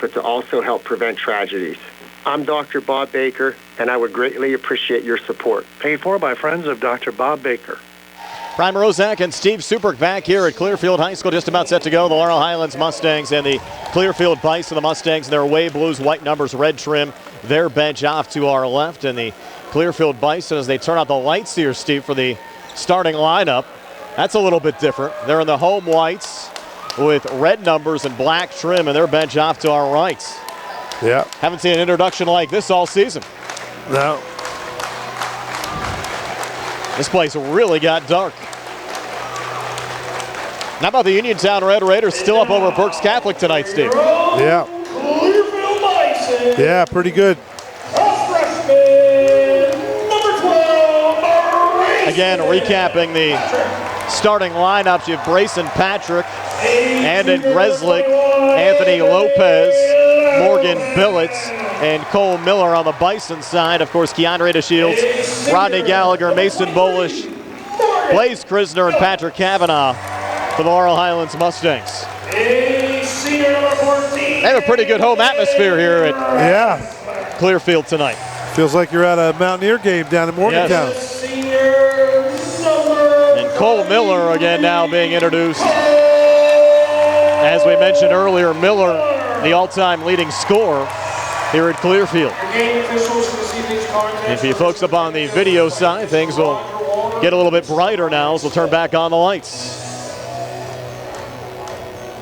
but to also help prevent tragedies. I'm Dr. Bob Baker, and I would greatly appreciate your support. Paid for by friends of Dr. Bob Baker. Brian Rozak and Steve Superk back here at Clearfield High School, just about set to go. The Laurel Highlands Mustangs and the Clearfield Bison. The Mustangs, their away blues, white numbers, red trim. Their bench off to our left, and the Clearfield Bison, as they turn out the lights here, Steve, for the starting lineup. That's a little bit different. They're in the home whites with red numbers and black trim, and their bench off to our right. Yeah. Haven't seen an introduction like this all season. No. This place really got dark. How about the Uniontown Red Raiders still up over Berks Catholic tonight, Steve? Yeah. Yeah, pretty good. Again, recapping the starting lineups, you have Brayson Patrick, Andon Greslick, Anthony Lopez, Morgan Billets, and Cole Miller on the Bison side. Of course, Keandre DeShields, Rodney Gallagher, Mason Bolish, Blaze Krisner, and Patrick Kavanaugh for the Laurel Highlands Mustangs. They have a pretty good home atmosphere here at Clearfield tonight. Feels like you're at a Mountaineer game down in Morgantown. Yes. And Cole Miller again now being introduced. As we mentioned earlier, Miller, the all-time leading scorer here at Clearfield. If you folks up on the video side, things will get a little bit brighter now as we'll turn back on the lights.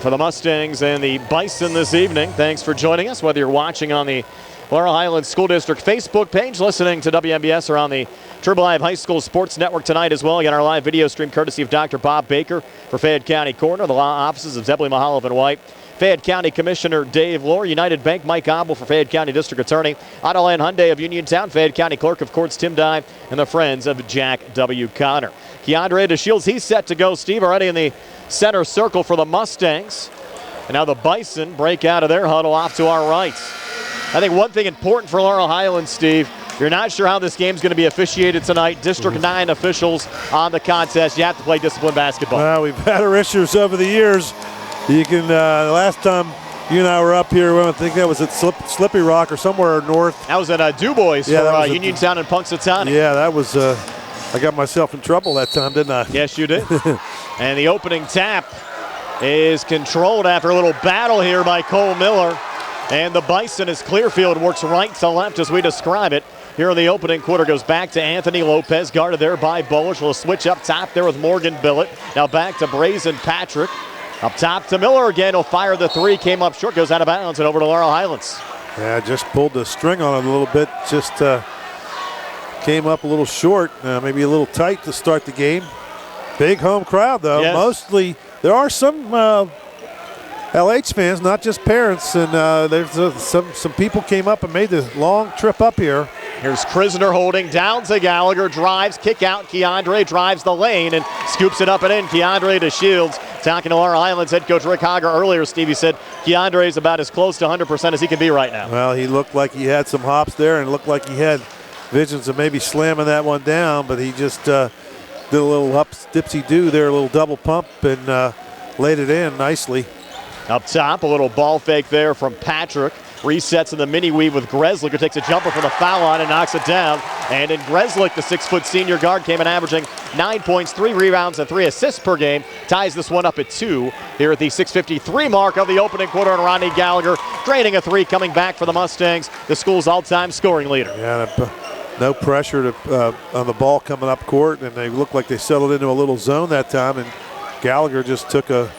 For the Mustangs and the Bison this evening, thanks for joining us, whether you're watching on the Laurel Highlands School District Facebook page, listening to WMBS, or on the Turbo Live High School Sports Network tonight as well. Again, our live video stream courtesy of Dr. Bob Baker for Fayette County Coroner, the law offices of Zeppeli Mahaloff and White, Fayette County Commissioner Dave Lohr, United Bank Mike Obel for Fayette County District Attorney, Autoland Hyundai of Uniontown, Fayette County Clerk of Courts Tim Dye, and the friends of Jack W. Connor. Keandre DeShields, he's set to go, Steve, already in the center circle for the Mustangs. And now the Bison break out of their huddle off to our right. I think one thing important for Laurel Highlands, Steve, you're not sure how this game's going to be officiated tonight. District 9 officials on the contest. You have to play disciplined basketball. Well, we've had our issues over the years. You can, last time you and I were up here, I think that was at Slippy Rock or somewhere north. That was at Du Bois for Uniontown and Punxsutawney. Yeah, that was, I got myself in trouble that time, didn't I? Yes, you did. And the opening tap is controlled after a little battle here by Cole Miller. And the Bison, as Clearfield works right to left as we describe it. Here in the opening quarter, goes back to Anthony Lopez, guarded there by Bolish. Will switch up top there with Morgan Billett. Now back to Brayson Patrick. Up top to Miller again. He'll fire the three. Came up short, goes out of bounds and over to Laurel Highlands. Yeah, just pulled the string on it a little bit. Just came up a little short, maybe a little tight to start the game. Big home crowd, though. Yes. Mostly, there are some LH fans, not just parents, and there's some people came up and made the long trip up here. Here's Krisner holding down to Gallagher, drives, kick out. Keandre drives the lane and scoops it up and in. Keandre DeShields talking to Laurel Highlands head coach Rick Hager earlier. Stevie said Keandre is about as close to 100% as he can be right now. Well, he looked like he had some hops there and looked like he had visions of maybe slamming that one down, but he just did a little dipsy-do there, a little double pump, and laid it in nicely. Up top, a little ball fake there from Patrick. Resets in the mini weave with Greslick, who takes a jumper from the foul line and knocks it down. And in Greslick, the 6-foot senior guard, came in averaging 9 points, 3 rebounds, and 3 assists per game. Ties this one up at 2 here at the 6:53 mark of the opening quarter. And Rodney Gallagher draining a 3, coming back for the Mustangs, the school's all-time scoring leader. Yeah, no pressure on the ball coming up court, and they looked like they settled into a little zone that time. And Gallagher just took a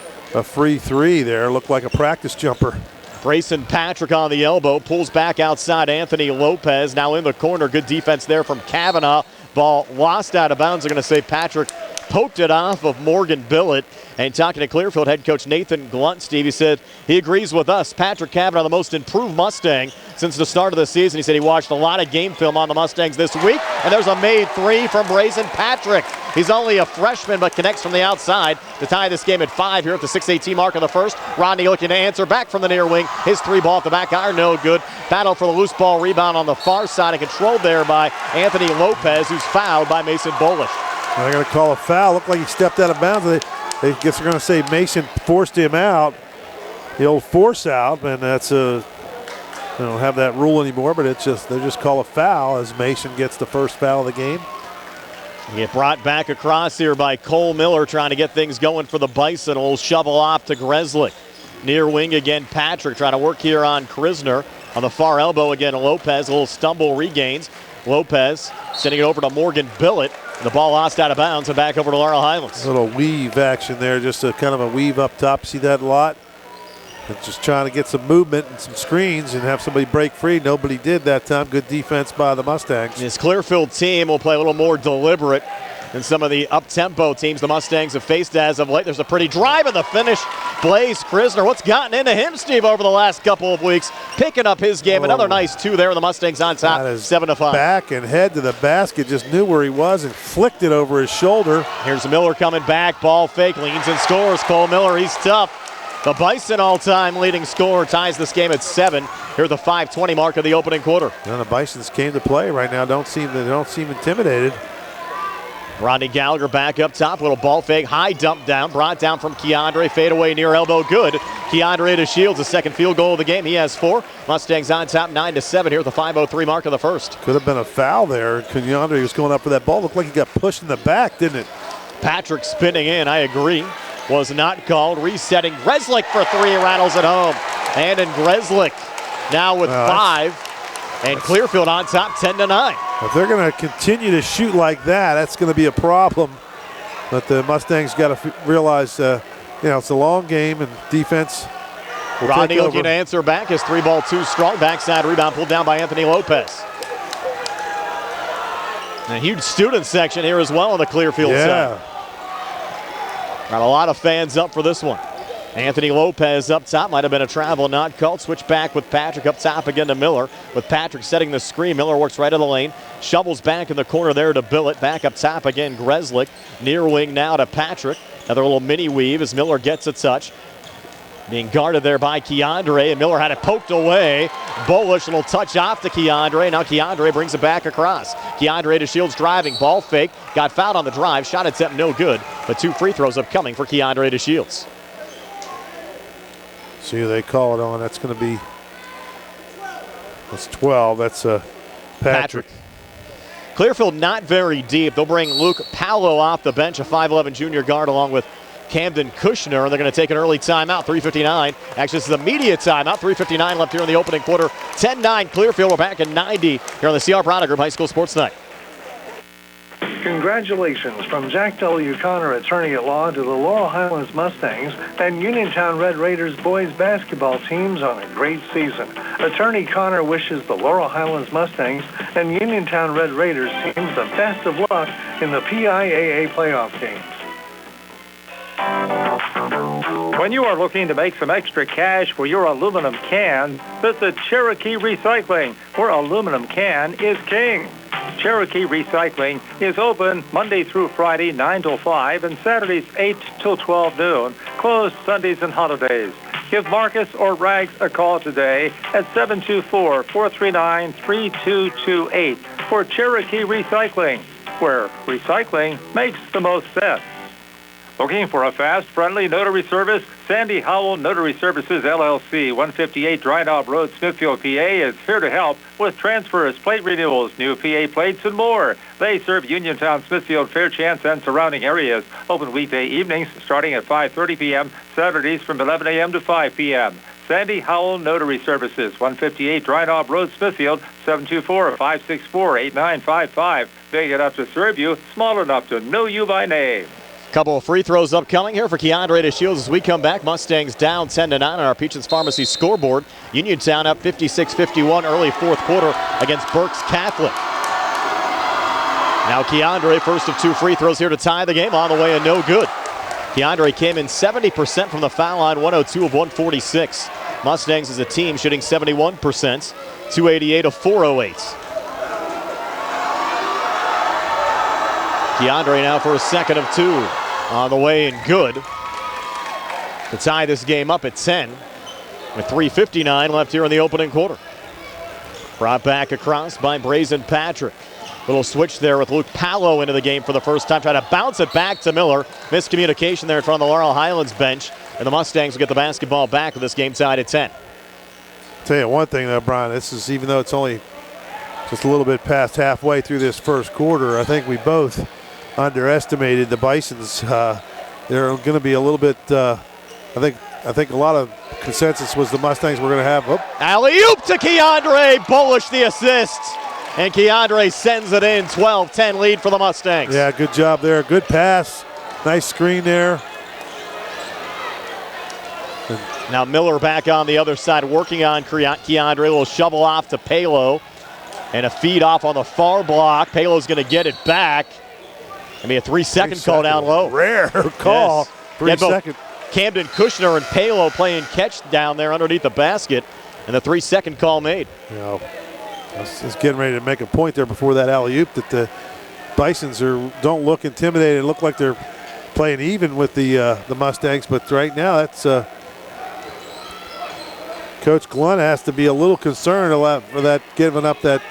free 3 there. Looked like a practice jumper. Brayson Patrick on the elbow, pulls back outside Anthony Lopez. Now in the corner, good defense there from Kavanaugh. Ball lost out of bounds. They're going to say Patrick poked it off of Morgan Billett. And talking to Clearfield head coach Nathan Glunt, Steve, he said he agrees with us. Patrick Kavanaugh, the most improved Mustang since the start of the season. He said he watched a lot of game film on the Mustangs this week. And there's a made 3 from Brayson Patrick. He's only a freshman, but connects from the outside to tie this game at 5 here at the 6:18 mark of the first. Rodney looking to answer back from the near wing. His 3 ball at the back iron, no good. Battle for the loose ball rebound on the far side and controlled there by Anthony Lopez, who's fouled by Mason Bolish. They're going to call a foul. Looked like he stepped out of bounds. I guess they're going to say Mason forced him out. the old force out, and that's a, they don't have that rule anymore, but it's just, they just call a foul as Mason gets the first foul of the game. Get brought back across here by Cole Miller, trying to get things going for the Bison. A little shovel off to Greslick. Near wing again, Patrick trying to work here on Krisner. On the far elbow again, Lopez, a little stumble, regains. Lopez sending it over to Morgan Billett. The ball lost out of bounds and back over to Laurel Highlands. A little weave action there, just a kind of a weave up top. See that a lot? And just trying to get some movement and some screens and have somebody break free. Nobody did that time. Good defense by the Mustangs. This Clearfield team will play a little more deliberate than some of the up-tempo teams the Mustangs have faced as of late. There's a pretty drive in the finish. Blaze Krisner, what's gotten into him, Steve, over the last couple of weeks? Picking up his game. Another nice two there, and the Mustangs on top, 7-5. Back and head to the basket, just knew where he was and flicked it over his shoulder. Here's Miller coming back, ball fake, leans and scores. Cole Miller, he's tough. The Bison all-time leading scorer ties this game at 7. Here at the 5:20 mark of the opening quarter. And the Bisons came to play right now. They don't seem intimidated. Rodney Gallagher back up top, little ball fake, high dump down, brought down from Keandre, fade away near elbow, good. Keandre to Shields, the second field goal of the game. He has 4. Mustangs on top 9-7 here at the 5:03 mark of the first. Could have been a foul there. Keandre was going up for that ball. Looked like he got pushed in the back, didn't it? Patrick spinning in, I agree. Was not called. Resetting. Greslick for 3, rattles it home. And in Greslick now with 5. And Clearfield on top 10-9. If they're going to continue to shoot like that, that's going to be a problem. But the Mustangs got to realize, it's a long game and defense will Rodney take over. Looking to answer back. His 3-ball too strong. Backside rebound pulled down by Anthony Lopez. And a huge student section here as well on the Clearfield side. Got a lot of fans up for this one. Anthony Lopez up top, might have been a travel not called. Switch back with Patrick up top again to Miller. With Patrick setting the screen, Miller works right in the lane. Shovels back in the corner there to Billett. Back up top again, Greslick. Near wing now to Patrick. Another little mini weave as Miller gets a touch. Being guarded there by Keandre, and Miller had it poked away. Bullish, little touch off to Keandre. Now Keandre brings it back across. Keandre to Shields driving, ball fake. Got fouled on the drive, shot attempt no good. But 2 free throws upcoming for Keandre to Shields. See who they call it on. That's going to be, that's 12. That's Patrick. Clearfield not very deep. They'll bring Luke Paolo off the bench, a 5'11 junior guard, along with Camden Kushner, and they're going to take an early timeout, 3:59. Actually, this is a media timeout, 3:59 left here in the opening quarter. 10-9 Clearfield. We're back at 90 here on the CR Product Group High School Sports Night. Congratulations from Jack W. Connor, attorney at law, to the Laurel Highlands Mustangs and Uniontown Red Raiders boys basketball teams on a great season. Attorney Connor wishes the Laurel Highlands Mustangs and Uniontown Red Raiders teams the best of luck in the PIAA playoff games. When you are looking to make some extra cash for your aluminum can, visit Cherokee Recycling, where aluminum can is king. Cherokee Recycling is open Monday through Friday, 9 till 5, and Saturdays, 8 till 12 noon, closed Sundays and holidays. Give Marcus or Rags a call today at 724-439-3228 for Cherokee Recycling, where recycling makes the most sense. Looking for a fast, friendly notary service? Sandy Howell Notary Services, LLC, 158 Dry Knob Road, Smithfield, PA, is here to help with transfers, plate renewals, new PA plates, and more. They serve Uniontown, Smithfield, Fairchance, and surrounding areas. Open weekday evenings starting at 5:30 p.m., Saturdays from 11 a.m. to 5 p.m. Sandy Howell Notary Services, 158 Dry Knob Road, Smithfield, 724-564-8955. Big enough to serve you, small enough to know you by name. Couple of free throws upcoming here for Keandre to Shields as we come back. Mustangs down 10-9 on our Peaches Pharmacy scoreboard. Uniontown up 56-51 early fourth quarter against Berks Catholic. Now Keandre, first of 2 free throws here to tie the game, on the way and no good. Keandre came in 70% from the foul line, 102 of 146. Mustangs as a team shooting 71%, 288 of 408. Keandre now for a second of 2. On the way and good to tie this game up at 10 with 3:59 left here in the opening quarter. Brought back across by Brazen Patrick. Little switch there with Luke Paolo into the game for the first time. Try to bounce it back to Miller. Miscommunication there in front of the Laurel Highlands bench. And the Mustangs will get the basketball back with this game tied at 10. Tell you one thing though, Brian, this is, even though it's only just a little bit past halfway through this first quarter, I think we both underestimated the Bisons. They're going to be a little bit, I think a lot of consensus was the Mustangs were going to have. Alley-oop to Keandre Bullish, the assist. And Keandre sends it in, 12-10 lead for the Mustangs. Yeah, good job there. Good pass. Nice screen there. Now Miller back on the other side working on Keandre. A little shovel off to Palo. And a feed off on the far block. Palo's going to get it back. I mean, a 3-second call down low. Rare call. Yes. 3 second. Camden Kushner and Palo playing catch down there underneath the basket. And the 3-second call made. You know, I was just getting ready to make a point there before that alley-oop that the Bisons don't look intimidated. Look like they're playing even with the Mustangs. But right now, that's Coach Glenn has to be a little concerned for that, giving up that.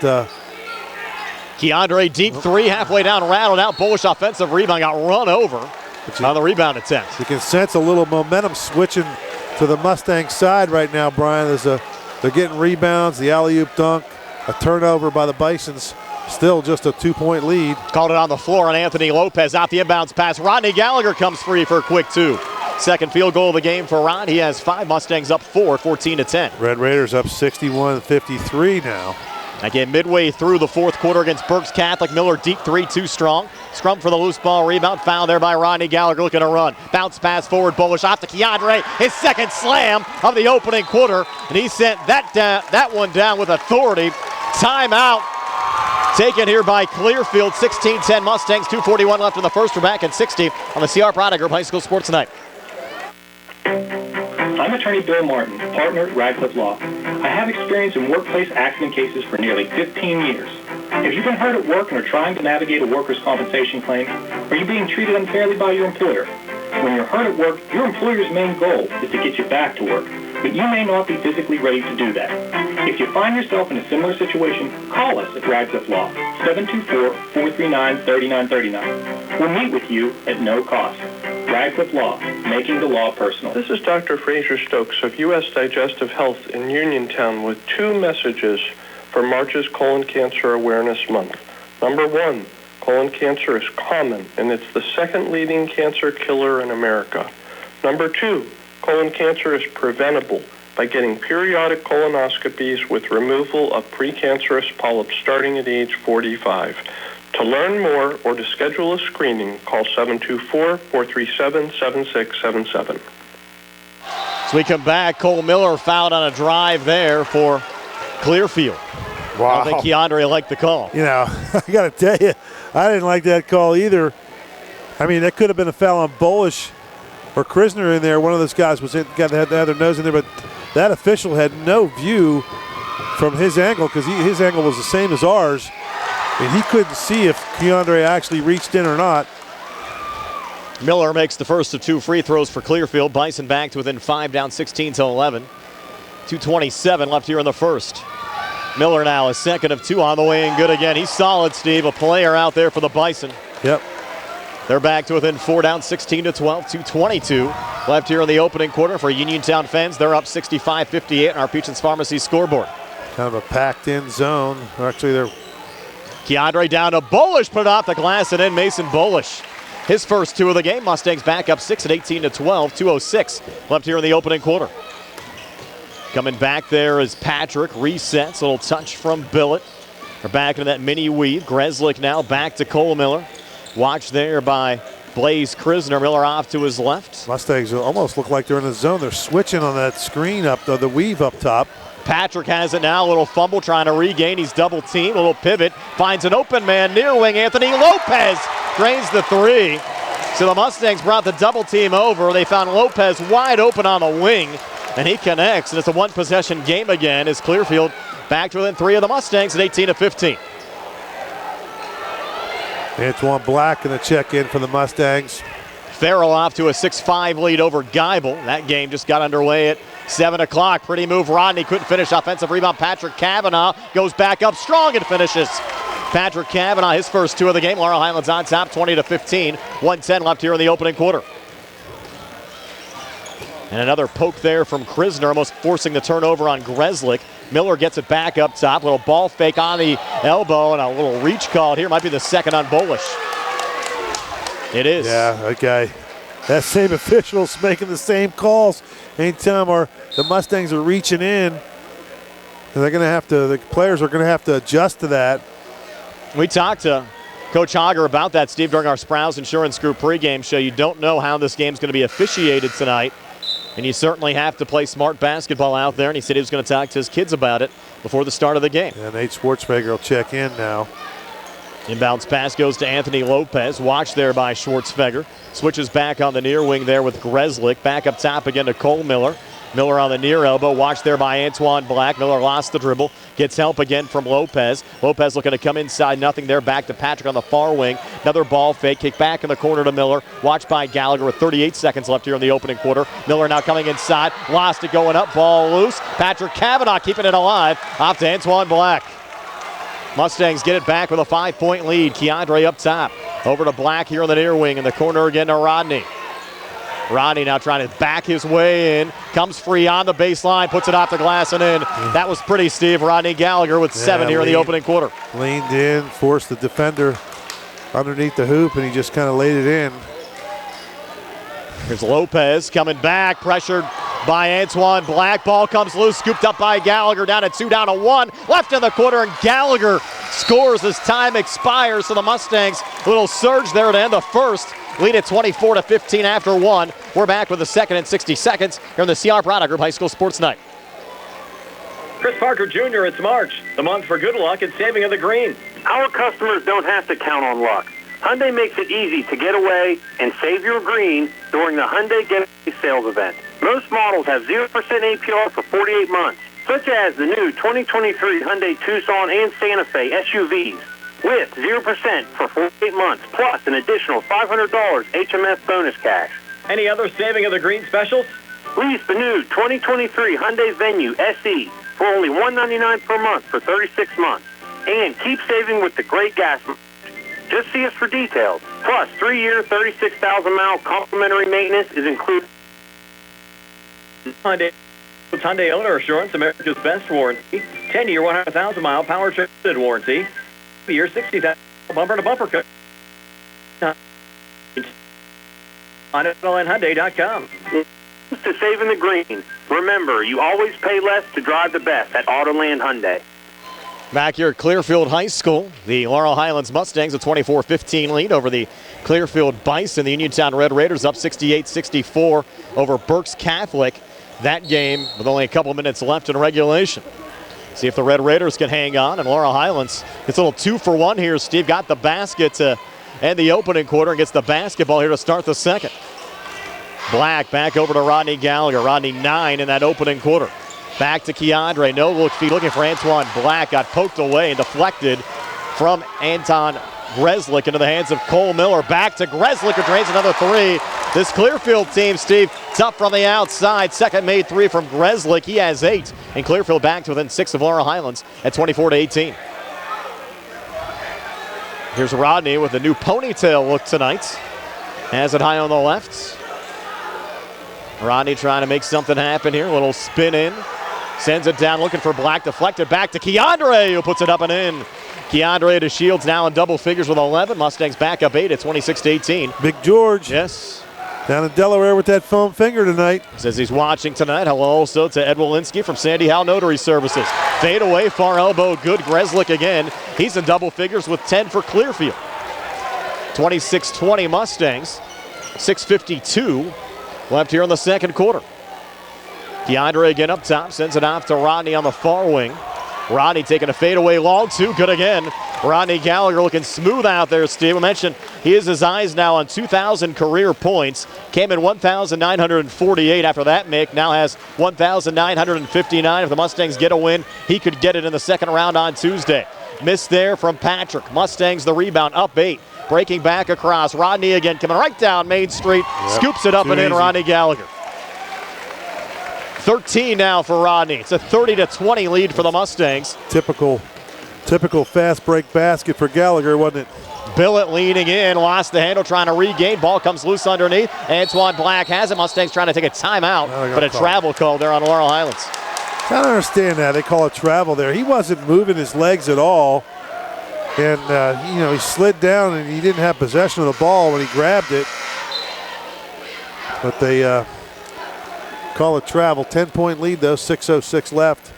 Keandre deep three, halfway down, rattled out. Bullish offensive rebound, got run over on the rebound attempt. You can sense a little momentum switching to the Mustang side right now, Brian. They're getting rebounds, the alley-oop dunk, a turnover by the Bisons. Still just a 2-point lead. Called it on the floor on Anthony Lopez. Out the inbounds pass. Rodney Gallagher comes free for a quick 2. Second field goal of the game for Rod. He has 5. Mustangs up 4, 14-10. Red Raiders up 61-53 now. Again, midway through the fourth quarter against Berks Catholic. Miller deep three, too strong. Scrum for the loose ball rebound. Foul there by Rodney Gallagher looking to run. Bounce pass forward. Bullish off to Keandre. His second slam of the opening quarter. And he sent that one down with authority. Timeout. Taken here by Clearfield. 16-10 Mustangs. 2:41 left in the first. We're back at 60 on the CR Product Group High School Sports Tonight. I'm attorney Bill Martin, partner at Radcliffe Law. I have experience in workplace accident cases for nearly 15 years. If you've been hurt at work and are trying to navigate a workers' compensation claim, are you being treated unfairly by your employer? When you're hurt at work, your employer's main goal is to get you back to work, but you may not be physically ready to do that. If you find yourself in a similar situation, call us at Radcliffe Law, 724-439-3939. We'll meet with you at no cost. Radcliffe Law, making the law personal. This is Dr. Fraser Stokes of U.S. Digestive Health in Uniontown with 2 messages for March's Colon Cancer Awareness Month. Number 1, colon cancer is common, and it's the 2nd leading cancer killer in America. Number 2, colon cancer is preventable by getting periodic colonoscopies with removal of precancerous polyps starting at age 45. To learn more or to schedule a screening, call 724-437-7677. So we come back. Cole Miller fouled on a drive there for Clearfield. Wow. I don't think Keandre liked the call. You know, I got to tell you, I didn't like that call either. I mean, that could have been a foul on Bullish or Krisner in there. One of those guys had their nose in there, but that official had no view from his angle because his angle was the same as ours. And he couldn't see if Keandre actually reached in or not. Miller makes the first of 2 free throws for Clearfield. Bison back to within 5, down 16-11. 2:27 left here in the first. Miller now a second of 2 on the way and good again. He's solid, Steve. A player out there for the Bison. Yep. They're back to within 4, down 16-12. 2:22 left here in the opening quarter for Uniontown fans. They're up 65-58 on our Peaches Pharmacy scoreboard. Kind of a packed-in zone. Actually, they're Keandre down to Bullish, put it off the glass and in. Mason Bullish. His first 2 of the game. Mustangs back up 6 at 18-12. 2:06 left here in the opening quarter. Coming back there is Patrick. Resets. A little touch from Billett. They're back into that mini weave. Greslick now back to Cole Miller. Watch there by Blaze Krisner. Miller off to his left. Mustangs almost look like they're in the zone. They're switching on that screen up, the weave up top. Patrick has it now. A little fumble trying to regain. He's double teamed. A little pivot. Finds an open man near wing. Anthony Lopez drains the 3. So the Mustangs brought the double team over. They found Lopez wide open on the wing, and he connects. And it's a 1-possession game again as Clearfield back to within 3 of the Mustangs at 18-15. Antoine Black in the check-in for the Mustangs. Farrell off to a 6-5 lead over Geibel. That game just got underway at 7 o'clock. Pretty move. Rodney couldn't finish. Offensive rebound. Patrick Cavanaugh goes back up strong and finishes. Patrick Cavanaugh, his first 2 of the game. Laurel Highlands on top, 20-15. 1:10 left here in the opening quarter. And another poke there from Krisner, almost forcing the turnover on Grzelcyk. Miller gets it back up top. Little ball fake on the elbow and a little reach called here. Might be the second on Bolish. It is. Yeah, okay. That same official's making the same calls. Anytime the Mustangs are reaching in, they're going to have to. The players are going to have to adjust to that. We talked to Coach Hager about that, Steve, during our Sprouse Insurance Group pregame show. You don't know how this game's going to be officiated tonight, and you certainly have to play smart basketball out there, and he said he was going to talk to his kids about it before the start of the game. And Nate Schwartzberger will check in now. Inbounds pass goes to Anthony Lopez. Watched there by Schwartzberger. Switches back on the near wing there with Grzelcyk. Back up top again to Cole Miller. Miller on the near elbow. Watched there by Antoine Black. Miller lost the dribble. Gets help again from Lopez. Lopez looking to come inside. Nothing there. Back to Patrick on the far wing. Another ball fake. Kick back in the corner to Miller. Watched by Gallagher with 38 seconds left here in the opening quarter. Miller now coming inside. Lost it going up. Ball loose. Patrick Cavanaugh keeping it alive. Off to Antoine Black. Mustangs get it back with a 5-point lead. Keandre up top. Over to Black here on the near wing. In the corner again to Rodney. Rodney now trying to back his way in. Comes free on the baseline. Puts it off the glass and in. That was pretty, Steve. Rodney Gallagher with 7 here in the opening quarter. Leaned in, forced the defender underneath the hoop, and he just kind of laid it in. Here's Lopez coming back. Pressured by Antoine Black. Ball comes loose. Scooped up by Gallagher. Down to 2, down to 1. Left in the quarter, and Gallagher scores as time expires. So the Mustangs, a little surge there to end the first. Lead at 24-15 after 1. We're back with the second and 60 seconds here on the CR Product Group High School Sports Night. Chris Parker Jr., it's March, the month for good luck and saving of the green. Our customers don't have to count on luck. Hyundai makes it easy to get away and save your green during the Hyundai Get Away sales event. Most models have 0% APR for 48 months, such as the new 2023 Hyundai Tucson and Santa Fe SUVs, with 0% for 48 months, plus an additional $500 HMS bonus cash. Any other saving of the green specials? Lease the new 2023 Hyundai Venue SE for only $199 per month for 36 months. And keep saving with the great gas. Just see us for details. Plus, 3-year, 36,000-mile complimentary maintenance is included. Hyundai Owner Assurance, America's best warranty. 10-year, 100,000-mile power traded warranty. Year 60,000 bumper-to-bumper cut. On AutolandHyundai.com. To saving the green, remember, you always pay less to drive the best at Autoland Hyundai. Back here at Clearfield High School, the Laurel Highlands Mustangs a 24-15 lead over the Clearfield Bison. The Uniontown Red Raiders up 68-64 over Berks Catholic. That game with only a couple minutes left in regulation. See if the Red Raiders can hang on, and Laurel Highlands gets a little 2-for-1 here. Steve got the basket to end the opening quarter and gets the basketball here to start the second. Black back over to Rodney Gallagher. Rodney 9 in that opening quarter. Back to Keandre. No look feed looking for Antoine Black. Got poked away and deflected from Anton Grzelcyk into the hands of Cole Miller. Back to Grzelcyk, who drains another 3. This Clearfield team, Steve, tough from the outside. Second made 3 from Grzelcyk. He has 8. And Clearfield back to within 6 of Laurel Highlands at 24-18. Here's Rodney with a new ponytail look tonight. Has it high on the left. Rodney trying to make something happen here. A little spin in. Sends it down looking for Black. Deflected back to Keandre, who puts it up and in. Keandre to Shields now in double figures with 11. Mustangs back up 8 at 26-18. Big George. Yes. Down in Delaware with that foam finger tonight. Says he's watching tonight. Hello also to Ed Walensky from Sandy Howe Notary Services. Fade away, far elbow, good. Grzelcyk again. He's in double figures with 10 for Clearfield. 26-20 Mustangs. 6:52 left here in the second quarter. Keandre again up top, sends it off to Rodney on the far wing. Rodney taking a fadeaway long two, good again. Rodney Gallagher looking smooth out there, Steve. I mentioned he has his eyes now on 2,000 career points. Came in 1,948 after that make, now has 1,959. If the Mustangs get a win, he could get it in the second round on Tuesday. Missed there from Patrick. Mustangs the rebound, up 8. Breaking back across. Rodney again coming right down Main Street. Yep. Scoops it up and in, Rodney Gallagher. 13 now for Rodney. It's a 30-20 lead for the Mustangs. Typical fast break basket for Gallagher, wasn't it? Billett leaning in, lost the handle, trying to regain. Ball comes loose underneath. Antoine Black has it. Mustangs trying to take a timeout, but a travel call there on Laurel Highlands. I don't understand that. They call it travel there. He wasn't moving his legs at all. And, he slid down and he didn't have possession of the ball when he grabbed it. But they call it travel. 10-point lead, though, 6:06 left.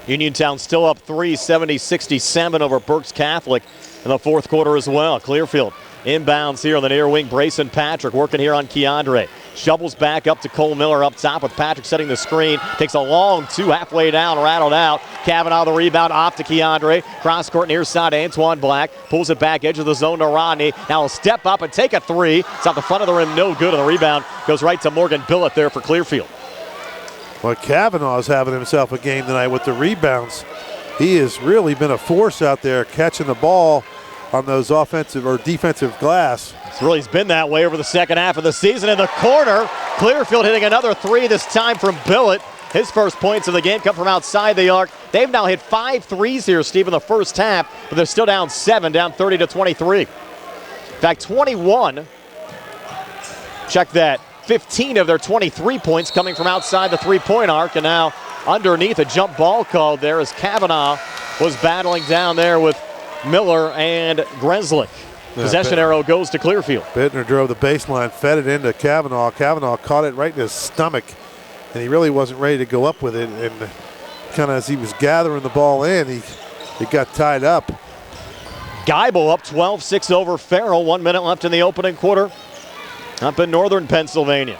Uniontown still up 3, 70-67 over Berks Catholic in the fourth quarter as well. Clearfield inbounds here on the near wing. Brayson Patrick working here on Keandre. Shovels back up to Cole Miller up top with Patrick setting the screen. Takes a long two, halfway down, rattled out. Kavanaugh the rebound off to Keandre. Cross court near side, Antoine Black. Pulls it back, edge of the zone to Rodney. Now he'll step up and take a three. It's off the front of the rim, no good. And the rebound goes right to Morgan Billett there for Clearfield. Well, Kavanaugh's having himself a game tonight with the rebounds. He has really been a force out there catching the ball on those offensive or defensive glass. He's been that way over the second half of the season. In the corner, Clearfield hitting another three, this time from Billett. His first points of the game come from outside the arc. They've now hit 5 threes here, Steve, in the first half, but they're still down 7, down 30-23. In fact, 21. Check that. 15 of their 23 points coming from outside the three-point arc, and now underneath a jump ball called there as Kavanaugh was battling down there with Miller and Grenslick. Possession arrow goes to Clearfield. Bittner drove the baseline, fed it into Kavanaugh. Kavanaugh caught it right in his stomach, and he really wasn't ready to go up with it. And kind of as he was gathering the ball in, he got tied up. Geibel up 12-6 over Farrell. 1 minute left in the opening quarter up in northern Pennsylvania.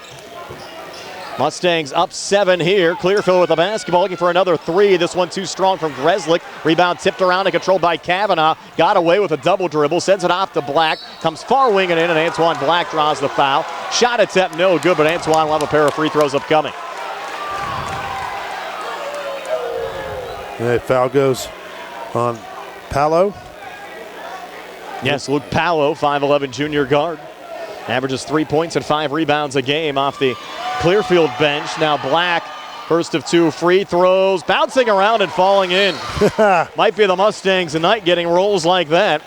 Mustangs up 7 here. Clearfield with the basketball, looking for another three. This one too strong from Grenslick. Rebound tipped around and controlled by Kavanaugh. Got away with a double dribble, sends it off to Black. Comes far winging in, and Antoine Black draws the foul. Shot attempt no good, but Antoine will have a pair of free throws upcoming. The foul goes on Palo. Yes, Luke Palo, 5'11 junior guard. Averages 3 points and 5 rebounds a game off the Clearfield bench. Now Black, first of 2 free throws, bouncing around and falling in. Might be the Mustangs tonight getting rolls like that.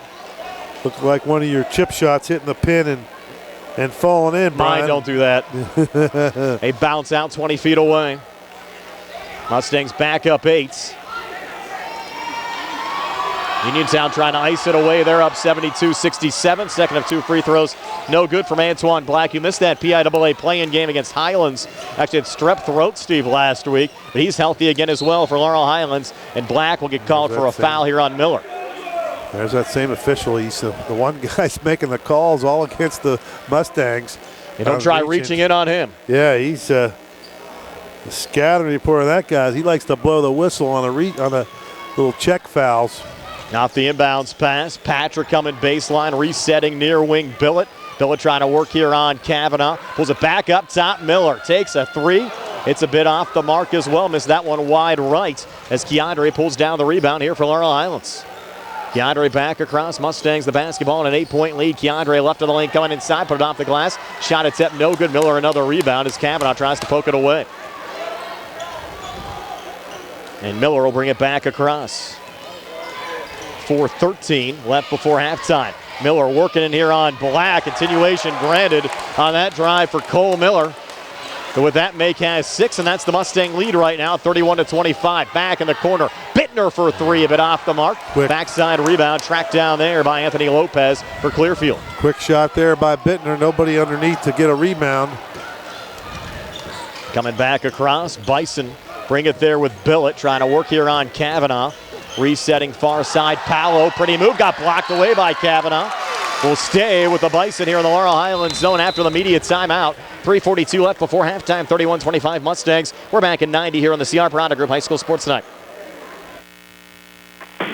Looked like one of your chip shots hitting the pin and falling in, Brian. Mine don't do that. They bounce out 20 feet away. Mustangs back up 8. Uniontown trying to ice it away. They're up 72-67. Second of 2 free throws. No good from Antoine Black. You missed that PIAA play-in game against Highlands. Actually had strep throat, Steve, last week. But he's healthy again as well for Laurel Highlands. And Black will get called for a foul here on Miller. There's that same official. He's the one guy's making the calls all against the Mustangs. You don't try reaching in on him. Yeah, he's the scattering report of that guy. He likes to blow the whistle on the little check fouls. Off the inbounds pass. Patrick coming baseline, resetting near wing Billett. Billett trying to work here on Kavanaugh. Pulls it back up top. Miller takes a three. It's a bit off the mark as well. Missed that one wide right as Keandre pulls down the rebound here for Laurel Highlands. Keandre back across. Mustangs the basketball in an 8-point lead. Keandre left of the lane coming inside. Put it off the glass. Shot attempt no good. Miller another rebound as Kavanaugh tries to poke it away. And Miller will bring it back across. 4:13 left before halftime. Miller working in here on Black. Continuation granted on that drive for Cole Miller. But with that, Make has 6, and that's the Mustang lead right now, 31-25. Back in the corner. Bittner for 3, a bit off the mark. Quick. Backside rebound tracked down there by Anthony Lopez for Clearfield. Quick shot there by Bittner. Nobody underneath to get a rebound. Coming back across. Bison bring it there with Billett. Trying to work here on Kavanaugh. Resetting far side. Palo, pretty move, got blocked away by Kavanaugh. Will stay with the Bison here in the Laurel Highlands zone after the media timeout. 3:42 left before halftime, 31-25 Mustangs. We're back in 90 here on the CR Piranha Group High School Sports Tonight.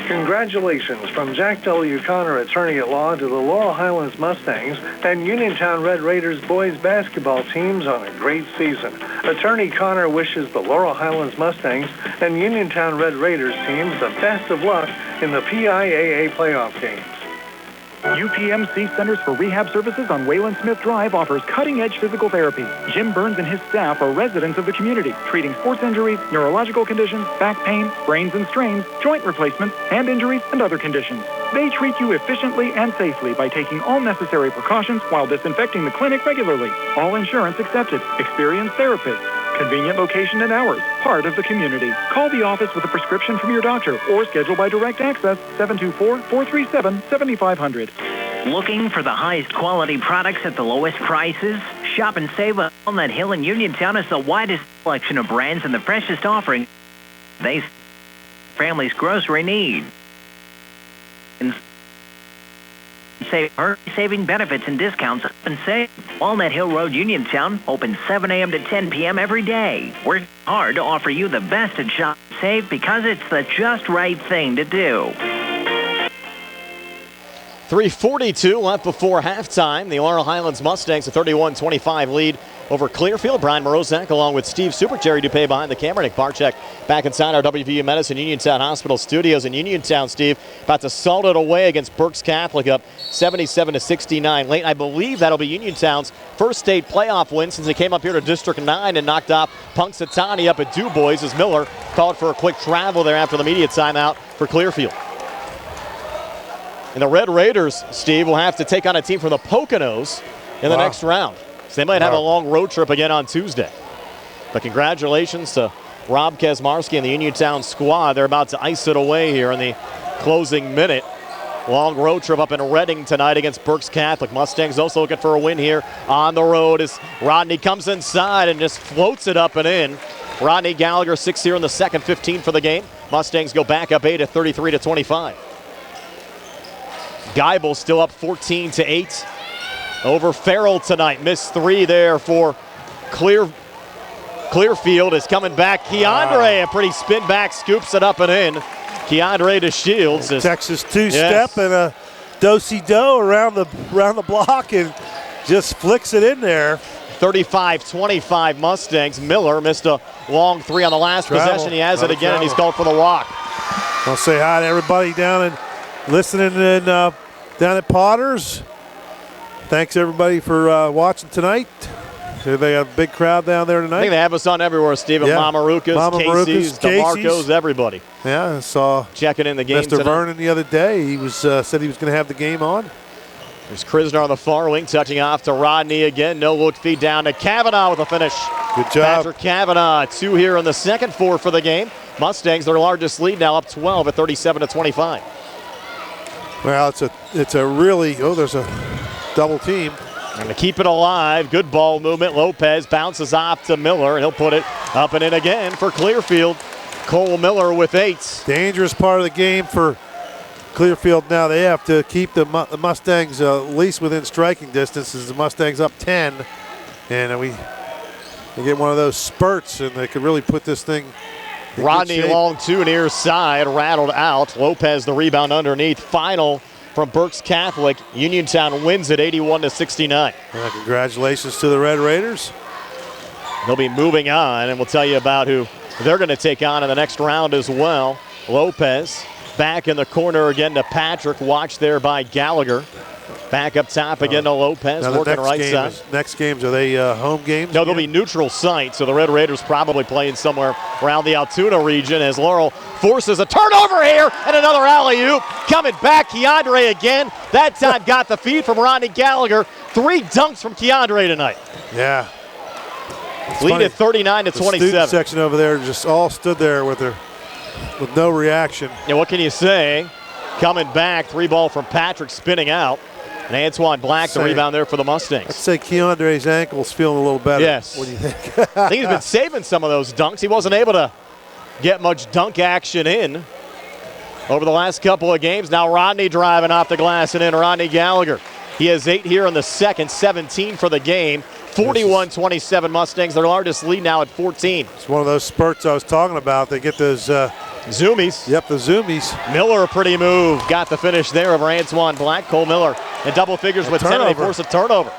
Congratulations from Jack W. Connor, attorney at law, to the Laurel Highlands Mustangs and Uniontown Red Raiders boys basketball teams on a great season. Attorney Connor wishes the Laurel Highlands Mustangs and Uniontown Red Raiders teams the best of luck in the PIAA playoff games. UPMC Centers for Rehab Services on Wayland Smith Drive offers cutting-edge physical therapy. Jim Burns and his staff are residents of the community, treating sports injuries, neurological conditions, back pain, sprains and strains, joint replacements, hand injuries, and other conditions. They treat you efficiently and safely by taking all necessary precautions while disinfecting the clinic regularly. All insurance accepted. Experienced therapists. Convenient location and hours. Part of the community. Call the office with a prescription from your doctor or schedule by direct access 724-437-7500. Looking for the highest quality products at the lowest prices? Shop and save on Walnut Hill in Uniontown has the widest selection of brands and the freshest offering they family's grocery need. And saving benefits and discounts up and save. Walnut Hill Road, Uniontown, open 7 a.m. to 10 p.m. every day. Work hard to offer you the best at Shop and Save because it's the just right thing to do. 3:42 left before halftime. The Laurel Highlands Mustangs a 31-25 lead over Clearfield. Brian Morozak along with Steve Super Jerry Dupay behind the camera. Nick Barczyk back inside our WVU Medicine Uniontown Hospital studios in Uniontown. Steve about to salt it away against Berks Catholic up 77-69 late. I believe that'll be Uniontown's first state playoff win since they came up here to District 9 and knocked off Punxsutawney up at Du Bois as Miller called for a quick travel there after the media timeout for Clearfield. And the Red Raiders, Steve, will have to take on a team from the Poconos in the next round. So they might have a long road trip again on Tuesday. But congratulations to Rob Kaczmarski and the Uniontown squad. They're about to ice it away here in the closing minute. Long road trip up in Reading tonight against Berks Catholic. Mustangs also looking for a win here on the road as Rodney comes inside and just floats it up and in. Rodney Gallagher 6 here in the second, 15 for the game. Mustangs go back up 8 at 33-25. Geibel still up 14-8 over Farrell tonight. Missed 3 there for Clearfield is coming back. Keandre, a pretty spin back, scoops it up and in. Keandre to Shields. Texas two-step and a do-si-do around the block and just flicks it in there. 35-25 Mustangs. Miller missed a long 3 on the last possession. He has it again, and he's called for the walk. I'll say hi to everybody down in listening in down at Potters. Thanks everybody for watching tonight. They got a big crowd down there tonight. I think they have us on everywhere, Steve. Yeah. Mama Rukas, Casey's, DeMarco's, everybody. Yeah, I saw checking in the game Mr. Vernon the other day. He was said he was going to have the game on. There's Krisner on the far wing, touching off to Rodney again. No look feed down to Kavanaugh with a finish. Good job. Patrick Kavanaugh, 2 here in the second, 4 for the game. Mustangs, their largest lead now, up 12 at 37-25. Well, it's a really, there's a double team. And to keep it alive, good ball movement. Lopez bounces off to Miller, and he'll put it up and in again for Clearfield. Cole Miller with 8. Dangerous part of the game for Clearfield now. They have to keep the Mustangs at least within striking distance as the Mustangs up 10. And they get one of those spurts, and they could really put this thing in Rodney long 2 near side, rattled out. Lopez the rebound underneath. Final from Berks Catholic. Uniontown wins it 81-69. Congratulations to the Red Raiders. They'll be moving on, and we'll tell you about who they're going to take on in the next round as well. Lopez back in the corner again to Patrick. Watched there by Gallagher. Back up top again to Lopez, working right side. Next games, are they home games? No, they'll be neutral site, so the Red Raiders probably playing somewhere around the Altoona region as Laurel forces a turnover here and another alley-oop. Coming back, Keandre again. That time got the feed from Rodney Gallagher. 3 dunks from Keandre tonight. Yeah. Lead at 39-27. The student section over there just all stood there with no reaction. Yeah, what can you say? Coming back, 3 ball from Patrick spinning out. And Antoine Black, the rebound there for the Mustangs. I'd say Keandre's ankle's feeling a little better. Yes. What do you think? I think he's been saving some of those dunks. He wasn't able to get much dunk action in over the last couple of games. Now Rodney driving off the glass and in. Rodney Gallagher. He has 8 here in the second, 17 for the game. 41-27 Mustangs, their largest lead now at 14. It's one of those spurts I was talking about. They get those zoomies. Yep, the zoomies. Miller, a pretty move. Got the finish there over Antoine Black. Cole Miller in double figures with 10. They force a turnover.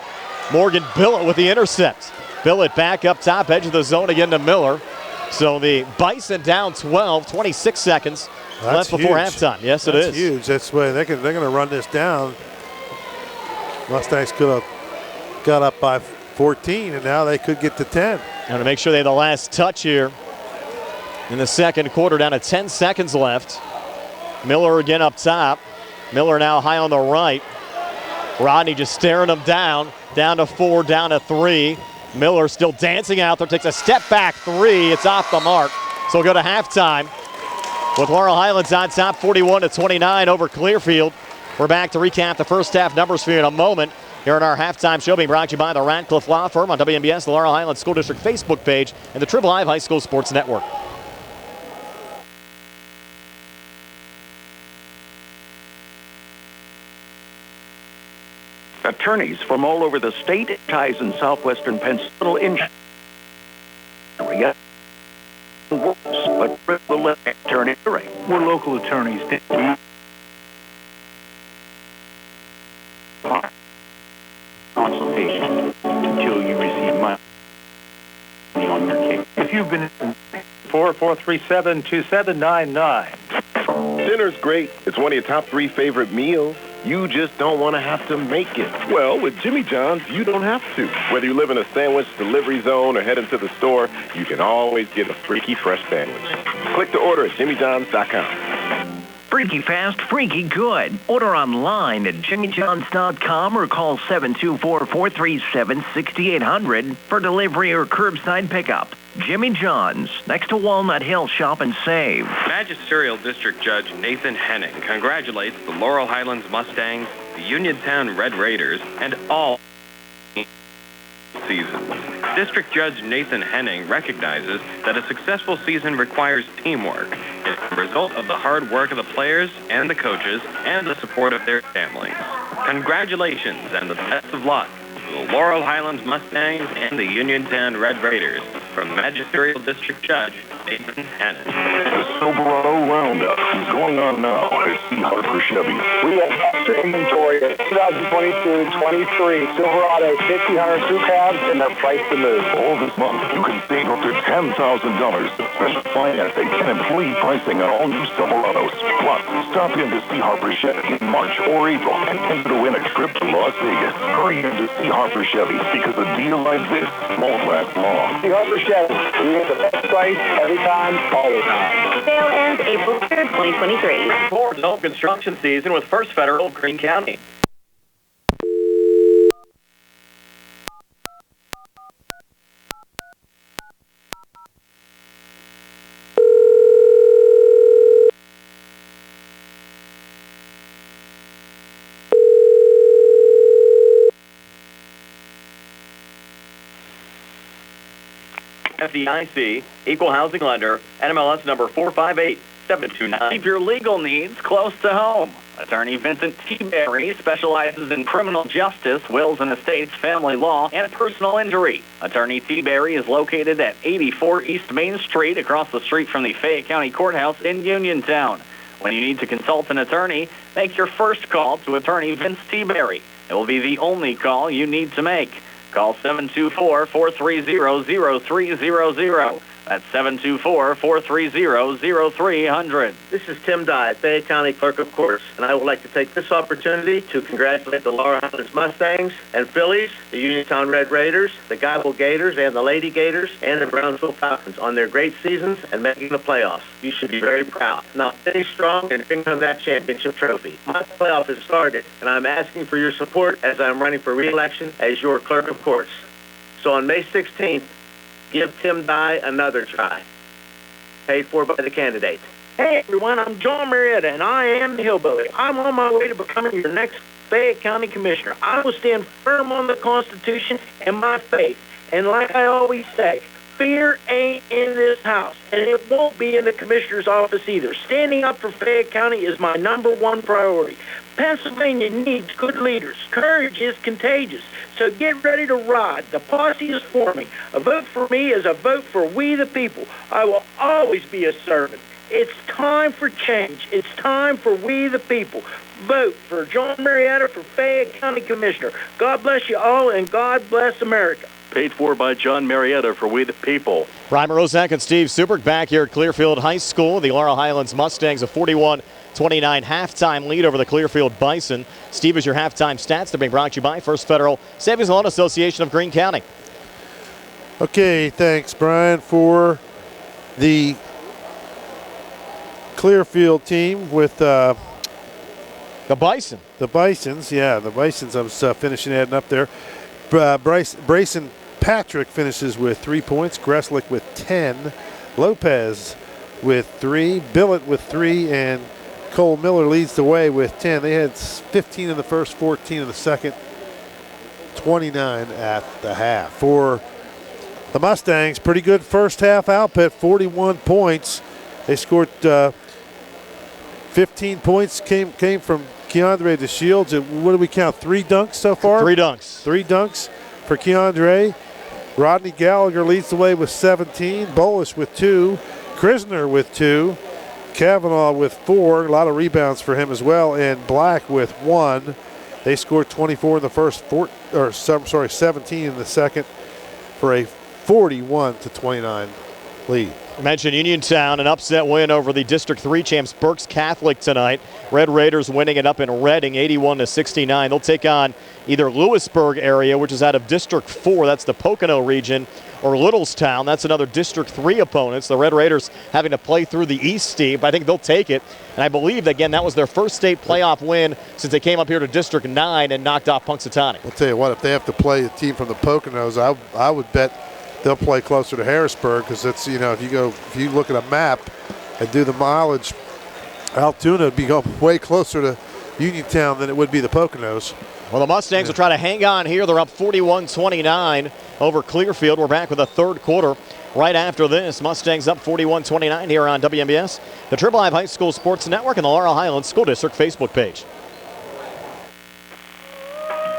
Morgan Billett with the intercept. Billett back up top, edge of the zone again to Miller. So the Bison down 12, 26 seconds left before halftime. Yes, it is. That's huge. That's why they're going to run this down. Mustangs could have got up by 14, and now they could get to 10. Now to make sure they have the last touch here in the second quarter, down to 10 seconds left. Miller again up top. Miller now high on the right. Rodney just staring him down to 4, down to 3. Miller still dancing out there, takes a step back 3. It's off the mark. So we'll go to halftime with Laurel Highlands on top 41-29 over Clearfield. We're back to recap the first half numbers for you in a moment. Here in our halftime show being brought to you by the Radcliffe Law Firm on WMBS, the Laurel Highlands School District Facebook page, and the Triple I High School Sports Network. Attorneys from all over the state, ties in southwestern Pennsylvania, but the attorney. We're local attorneys. Consultation until you receive money on your case. If you've been 4437-2799. Dinner's great. It's one of your top 3 favorite meals. You just don't want to have to make it. Well, with Jimmy John's, you don't have to. Whether you live in a sandwich delivery zone or head into the store, you can always get a freaky fresh sandwich. Click to order at jimmyjohns.com. Freaky fast, freaky good. Order online at jimmyjohns.com or call 724-437-6800 for delivery or curbside pickup. Jimmy John's, next to Walnut Hill. Shop and save. Magisterial District Judge Nathan Henning congratulates the Laurel Highlands Mustangs, the Uniontown Red Raiders, and all seasons. District Judge Nathan Henning recognizes that a successful season requires teamwork. It's the result of the hard work of the players and the coaches and the support of their families. Congratulations and the best of luck to the Laurel Highlands Mustangs and the Uniontown Red Raiders. From Magisterial District Judge Nathan Henning. The Silverado Roundup is going on now at C. Harper Chevy. We have extra inventory of 2022-23 Silverado 1500 crew cabs, and they're priced to move. All this month, you can save up to $10,000 with special financing and employee pricing on all new Silverados. Plus, stop in to C. Harper Chevy in March or April and enter to win a trip to Las Vegas. Hurry into C. Harper Chevy because a deal like this won't last long. C. Harper Chevy, you get the best price every time, all the time. Sale ends April 3rd, 2023. For the home construction season with First Federal Greene County. FDIC, Equal Housing Lender, NMLS number 458729. Keep your legal needs close to home. Attorney Vincent T. Berry specializes in criminal justice, wills and estates, family law, and personal injury. Attorney T. Berry is located at 84 East Main Street, across the street from the Fayette County Courthouse in Uniontown. When you need to consult an attorney, make your first call to Attorney Vince T. Berry. It will be the only call you need to make. Call 724-430-0300. That's 724-430-0300. This is Tim Dye, Fayette County Clerk of Courts, and I would like to take this opportunity to congratulate the Laurel Highlands Mustangs and Phillies, the Uniontown Red Raiders, the Guyville Gators and the Lady Gators, and the Brownsville Falcons on their great seasons and making the playoffs. You should be very proud. Now finish strong and bring home that championship trophy. My playoff has started, and I'm asking for your support as I'm running for re-election as your Clerk of Courts. So on May 16th, give Tim Dye another try. Paid for by the candidate. Hey everyone, I'm John Marietta, and I am the Hillbilly. I'm on my way to becoming your next Fayette County Commissioner. I will stand firm on the Constitution and my faith. And like I always say, fear ain't in this house, and it won't be in the Commissioner's office either. Standing up for Fayette County is my #1 priority. Pennsylvania needs good leaders. Courage is contagious. So get ready to ride. The posse is forming. A vote for me is a vote for we the people. I will always be a servant. It's time for change. It's time for we the people. Vote for John Marietta for Fayette County Commissioner. God bless you all, and God bless America. Paid for by John Marietta for we the people. Brian Rozak and Steve Supert back here at Clearfield High School. The Laurel Highlands Mustangs a 41-29 halftime lead over the Clearfield Bison. Steve, is your halftime stats. They're being brought to you by First Federal Savings and Loan Association of Greene County. Okay, thanks, Brian, for the Clearfield team with The Bison. The Bisons, yeah. The Bisons, I was finishing adding up there. Brayson Patrick finishes with 3 points. Gresslick with 10. Lopez with 3. Billett with 3. And Cole Miller leads the way with 10. They had 15 in the first, 14 in the second, 29 at the half. For the Mustangs, pretty good first half output, 41 points. They scored 15 points, came from Keandre DeShields. What do we count? 3 dunks so far? 3 dunks. 3 dunks for Keandre. Rodney Gallagher leads the way with 17. Bolish with 2. Krisner with 2. Kavanaugh with 4. A lot of rebounds for him as well. And Black with 1. They scored 24 in the first, 17 in the second for a 41-29 lead. I mentioned Uniontown, an upset win over the District 3 champs Berks Catholic tonight. Red Raiders winning it up in Reading, 81-69. They'll take on either Lewisburg area, which is out of District 4, that's the Pocono region, or Littlestown, that's another District 3 opponents. The Red Raiders having to play through the East Steam, but I think they'll take it. And I believe, again, that was their first state playoff win since they came up here to District 9 and knocked off Punxsutawney. I'll tell you what, if they have to play a team from the Poconos, I would bet they'll play closer to Harrisburg, because it's, if you look at a map and do the mileage, Altoona would be going way closer to Uniontown than it would be the Poconos. Well, the Mustangs will try to hang on here. They're up 41-29 over Clearfield. We're back with a third quarter right after this. Mustangs up 41-29 here on WMBS, the Triple I High School Sports Network, and the Laurel Highlands School District Facebook page.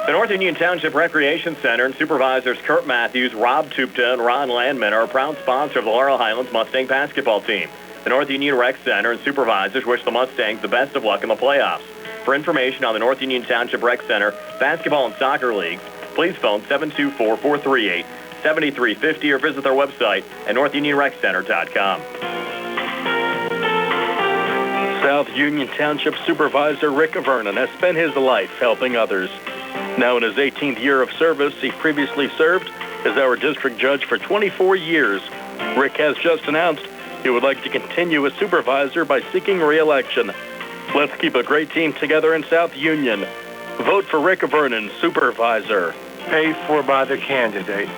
The North Union Township Recreation Center and supervisors Kurt Matthews, Rob Tupta, and Ron Landman are a proud sponsor of the Laurel Highlands Mustang basketball team. The North Union Rec Center and supervisors wish the Mustangs the best of luck in the playoffs. For information on the North Union Township Rec Center basketball and soccer leagues, please phone 724-438-7350 or visit their website at northunionreccenter.com. South Union Township Supervisor Rick Vernon has spent his life helping others. Now in his 18th year of service, he previously served as our district judge for 24 years. Rick has just announced he would like to continue as supervisor by seeking re-election. Let's keep a great team together in South Union. Vote for Rick Vernon, supervisor. Paid for by the candidate.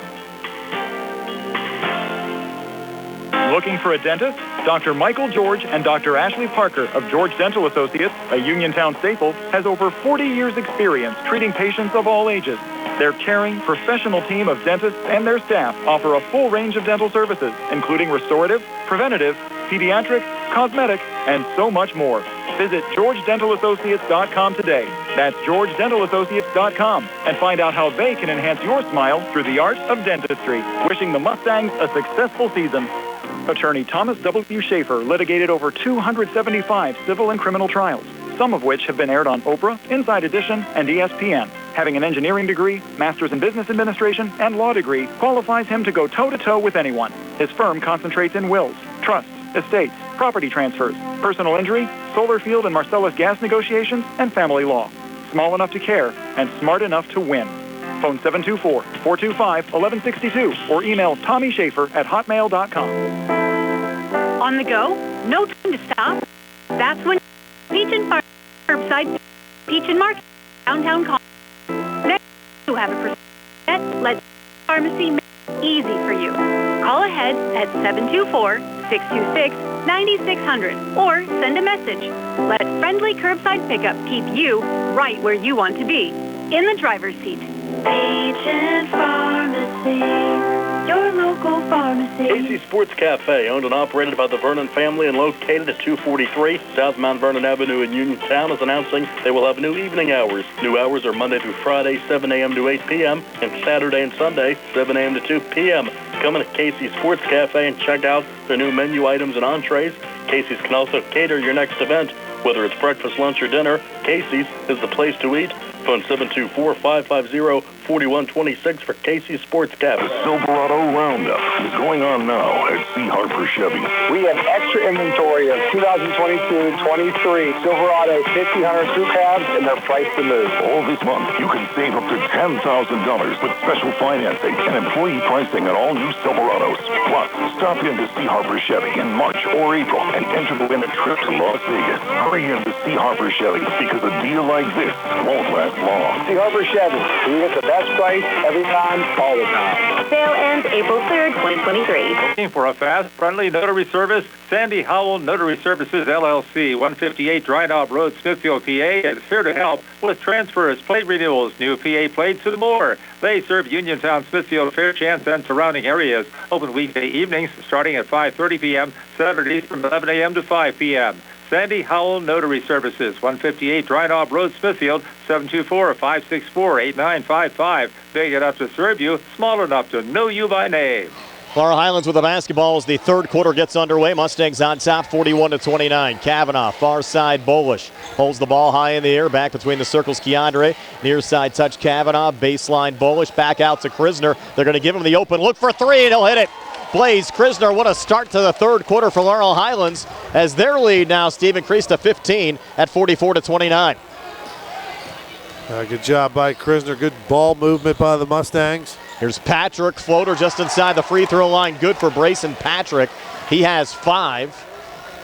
Looking for a dentist? Dr. Michael George and Dr. Ashley Parker of George Dental Associates, a Uniontown staple, has over 40 years' experience treating patients of all ages. Their caring, professional team of dentists and their staff offer a full range of dental services, including restorative, preventative, pediatric, cosmetic, and so much more. Visit GeorgeDentalAssociates.com today. That's GeorgeDentalAssociates.com, and find out how they can enhance your smile through the art of dentistry. Wishing the Mustangs a successful season. Attorney Thomas W. Schaefer litigated over 275 civil and criminal trials, some of which have been aired on Oprah, Inside Edition, and ESPN. Having an engineering degree, master's in business administration, and law degree qualifies him to go toe-to-toe with anyone. His firm concentrates in wills, trusts, estates, property transfers, personal injury, solar field and Marcellus gas negotiations, and family law. Small enough to care and smart enough to win. Phone 724-425-1162 or email TommySchaefer@hotmail.com. On the go? No time to stop. That's when Peach and Farm Curbside Peach and Market Downtown Call. Next, you have a percent. Let pharmacy make it easy for you. Call ahead at 724-626-9600 or send a message. Let friendly curbside pickup keep you right where you want to be, in the driver's seat. Peach and Pharmacy, your local pharmacy. Casey Sports Cafe, owned and operated by the Vernon family and located at 243 South Mount Vernon Avenue in Uniontown, is announcing they will have new evening hours. New hours are Monday through Friday, 7 a.m. to 8 p.m., and Saturday and Sunday, 7 a.m. to 2 p.m. Come in to Casey Sports Cafe and check out their new menu items and entrees. Casey's can also cater your next event. Whether it's breakfast, lunch, or dinner, Casey's is the place to eat. Phone 724-550-4126 for Casey's Sports Cabinet. The Silverado Roundup is going on now at C. Harper Chevy. We have extra inventory of 2022-23 Silverado 1500 crew cabs, and they're priced to move. All this month, you can save up to $10,000 with special financing and employee pricing on all new Silverados. Plus, stop in to C. Harper Chevy in March or April and enter to win a trip to Las Vegas. Hurry in to C. Harper Chevy because a deal like this won't last long. C. Harper Chevy, you get the best price every time, all the time. Sale ends April 3rd, 2023. Looking for a fast, friendly notary service? Sandy Howell Notary Services, LLC, 158 Dry Knob Road, Smithfield, PA, is here to help with transfers, plate renewals, new PA plates, and more. They serve Uniontown, Smithfield, Fairchance, and surrounding areas. Open weekday evenings starting at 5:30 p.m., Saturdays from 11 a.m. to 5 p.m. Sandy Howell Notary Services, 158 Dry Knob Road, Smithfield, 724-564-8955. Big enough to serve you, small enough to know you by name. Laurel Highlands with the basketball as the third quarter gets underway. Mustangs on top, 41-29. Kavanaugh, far side, Bolish holds the ball high in the air, back between the circles, Keandre. Near side touch, Kavanaugh, baseline, Bolish, back out to Krisner. They're going to give him the open look for three, and he'll hit it. Blaze Krisner, what a start to the third quarter for Laurel Highlands as their lead now, Steve, increased to 15 at 44-29. Good job by Krisner. Good ball movement by the Mustangs. Here's Patrick, floater just inside the free throw line. Good for Brayson Patrick. He has 5.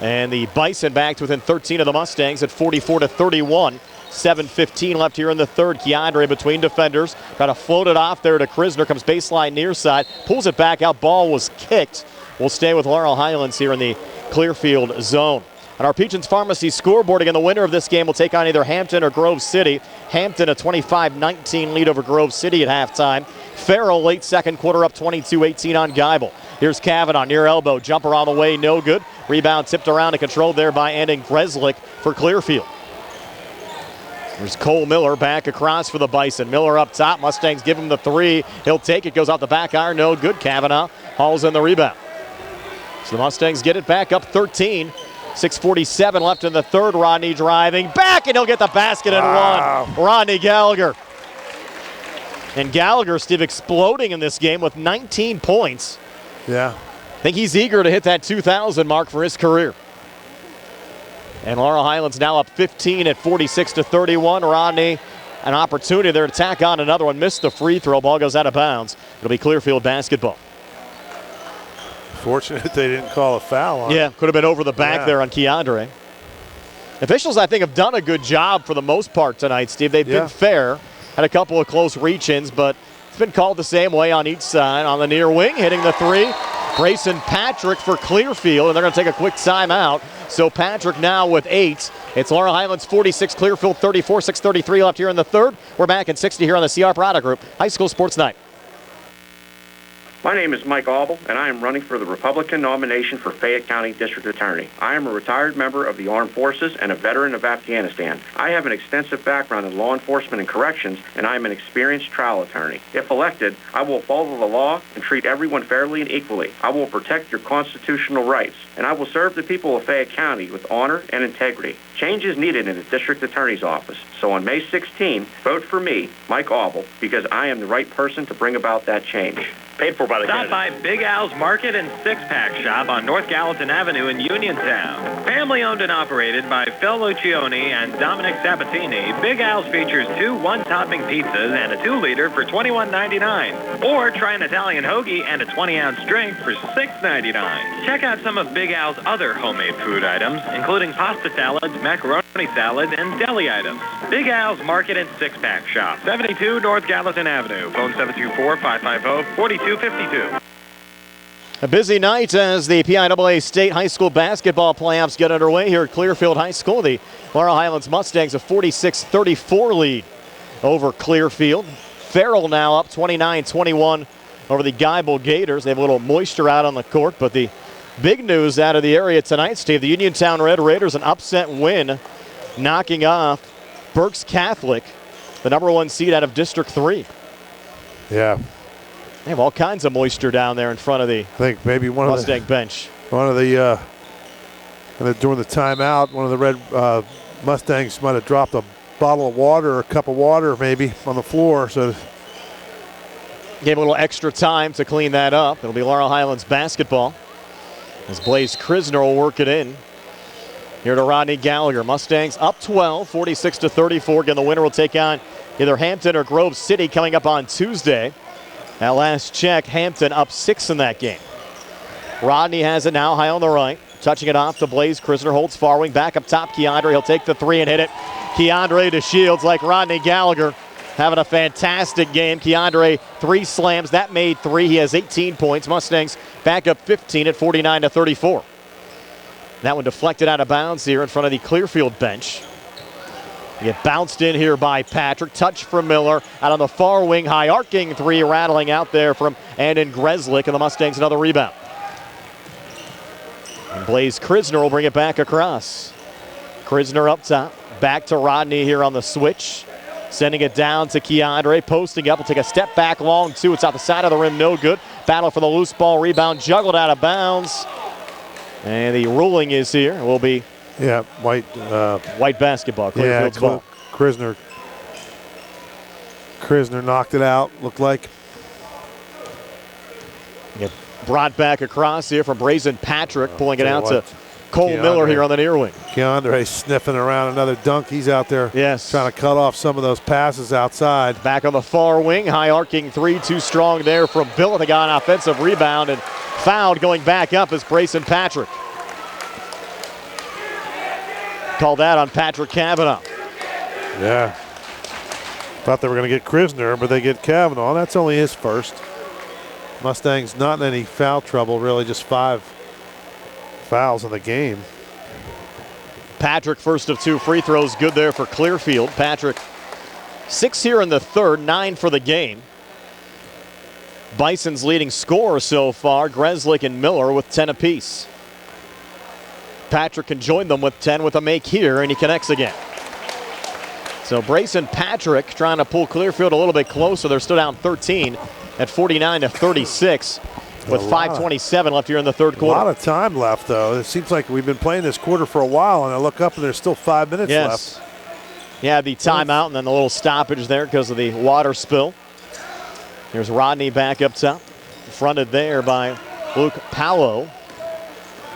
And the Bison back to within 13 of the Mustangs at 44-31. 7:15 left here in the third. Keandre between defenders. Got to float it off there to Krisner. Comes baseline near side. Pulls it back out. Ball was kicked. We'll stay with Laurel Highlands here in the Clearfield zone. On our Peaches Pharmacy scoreboard, again, the winner of this game will take on either Hampton or Grove City. Hampton a 25-19 lead over Grove City at halftime. Farrell late second quarter up 22-18 on Geibel. Here's Kavanaugh near elbow. Jumper on the way, no good. Rebound tipped around and controlled there by Anden Greslick for Clearfield. There's Cole Miller back across for the Bison. Miller up top. Mustangs give him the three. He'll take it. Goes out the back iron. No good. Kavanaugh hauls in the rebound. So the Mustangs get it back up 13. 6:47 left in the third. Rodney driving back, and he'll get the basket and one. Rodney Gallagher. And Gallagher, Steve, exploding in this game with 19 points. Yeah. I think he's eager to hit that 2,000 mark for his career. And Laurel Highlands now up 15 at 46-31. Rodney, an opportunity there to tack on another one. Missed the free throw. Ball goes out of bounds. It'll be Clearfield basketball. Fortunate they didn't call a foul on Yeah, could have been over the back there on Keandre. Officials, I think, have done a good job for the most part tonight, Steve. They've been fair. Had a couple of close reach-ins, but it's been called the same way on each side. On the near wing, hitting the three. Grayson Patrick for Clearfield, and they're going to take a quick timeout. So Patrick now with 8. It's Laurel Highlands 46, Clearfield 34, 6:33 left here in the third. We're back in 60 here on the CR Product Group High School Sports Night. My name is Mike Aubel, and I am running for the Republican nomination for Fayette County District Attorney. I am a retired member of the Armed Forces and a veteran of Afghanistan. I have an extensive background in law enforcement and corrections, and I am an experienced trial attorney. If elected, I will follow the law and treat everyone fairly and equally. I will protect your constitutional rights, and I will serve the people of Fayette County with honor and integrity. Change is needed in the District Attorney's office, so on May 16, vote for me, Mike Aubel, because I am the right person to bring about that change. Paid for by the Stop by Big Al's Market and Six-Pack Shop on North Gallatin Avenue in Uniontown. Family owned and operated by Phil Lucioni and Dominic Sabatini, Big Al's features 2 one-topping pizzas and a 2-liter for $21.99. Or try an Italian hoagie and a 20-ounce drink for $6.99. Check out some of Big Al's other homemade food items, including pasta salads, macaroni salad, and deli items. Big Al's Market and Six-Pack Shop, 72 North Gallatin Avenue. Phone 724-550-4252. A busy night as the PIAA State High School basketball playoffs get underway here at Clearfield High School. The Laurel Highlands Mustangs a 46-34 lead over Clearfield. Farrell now up 29-21 over the Geibel Gators. They have a little moisture out on the court, but the big news out of the area tonight, Steve, the Uniontown Red Raiders, an upset win, knocking off Berks Catholic, the #1 seed out of District 3. Yeah. They have all kinds of moisture down there in front of the I think maybe one Mustang of the bench. One of the during the timeout, one of the red Mustangs might have dropped a bottle of water or a cup of water maybe on the floor. So gave a little extra time to clean that up. It'll be Laurel Highlands basketball as Blaze Krisner will work it in. Here to Rodney Gallagher. Mustangs up 12, 46-34. Again, the winner will take on either Hampton or Grove City coming up on Tuesday. At last check, Hampton up 6 in that game. Rodney has it now, high on the right. Touching it off to Blaze Krisner, holds far wing, back up top, Keandre. He'll take the three and hit it. Keandre to Shields like Rodney Gallagher. Having a fantastic game. Keandre, 3 slams. That made 3. He has 18 points. Mustangs back up 15 at 49-34. That one deflected out of bounds here in front of the Clearfield bench. Get bounced in here by Patrick. Touch from Miller. Out on the far wing, high arcing 3 rattling out there from Andon Greslick, and the Mustangs another rebound. And Blaze Krisner will bring it back across. Krisner up top. Back to Rodney here on the switch. Sending it down to Keandre. Posting up. Will take a step back long, too. It's out the side of the rim. No good. Battle for the loose ball. Rebound juggled out of bounds. And the ruling is here. It will be white basketball. Clearfield's ball. Krisner knocked it out, looked like. Get brought back across here from Brazen Patrick, pulling it out to Cole Miller here on the near wing. Keandre sniffing around another dunk. He's out there trying to cut off some of those passes outside. Back on the far wing, high arcing 3, too strong there from Bill. They got an offensive rebound and fouled going back up is Brazen Patrick. Call that on Patrick Kavanaugh. Yeah. Thought they were going to get Krisner, but they get Kavanaugh. That's only his first. Mustangs not in any foul trouble, really, just 5 fouls in the game. Patrick, first of 2 free throws, good there for Clearfield. Patrick, 6 here in the third, 9 for the game. Bison's leading scorer so far, Greslick and Miller with 10 apiece. Patrick can join them with 10 with a make here, and he connects again. So Brazen Patrick trying to pull Clearfield a little bit closer. They're still down 13 at 49-36 with 5:27 left here in the third quarter. A lot of time left, though. It seems like we've been playing this quarter for a while, and I look up and there's still 5 minutes left. Yeah, the timeout and then the little stoppage there because of the water spill. Here's Rodney back up top, fronted there by Luke Powell.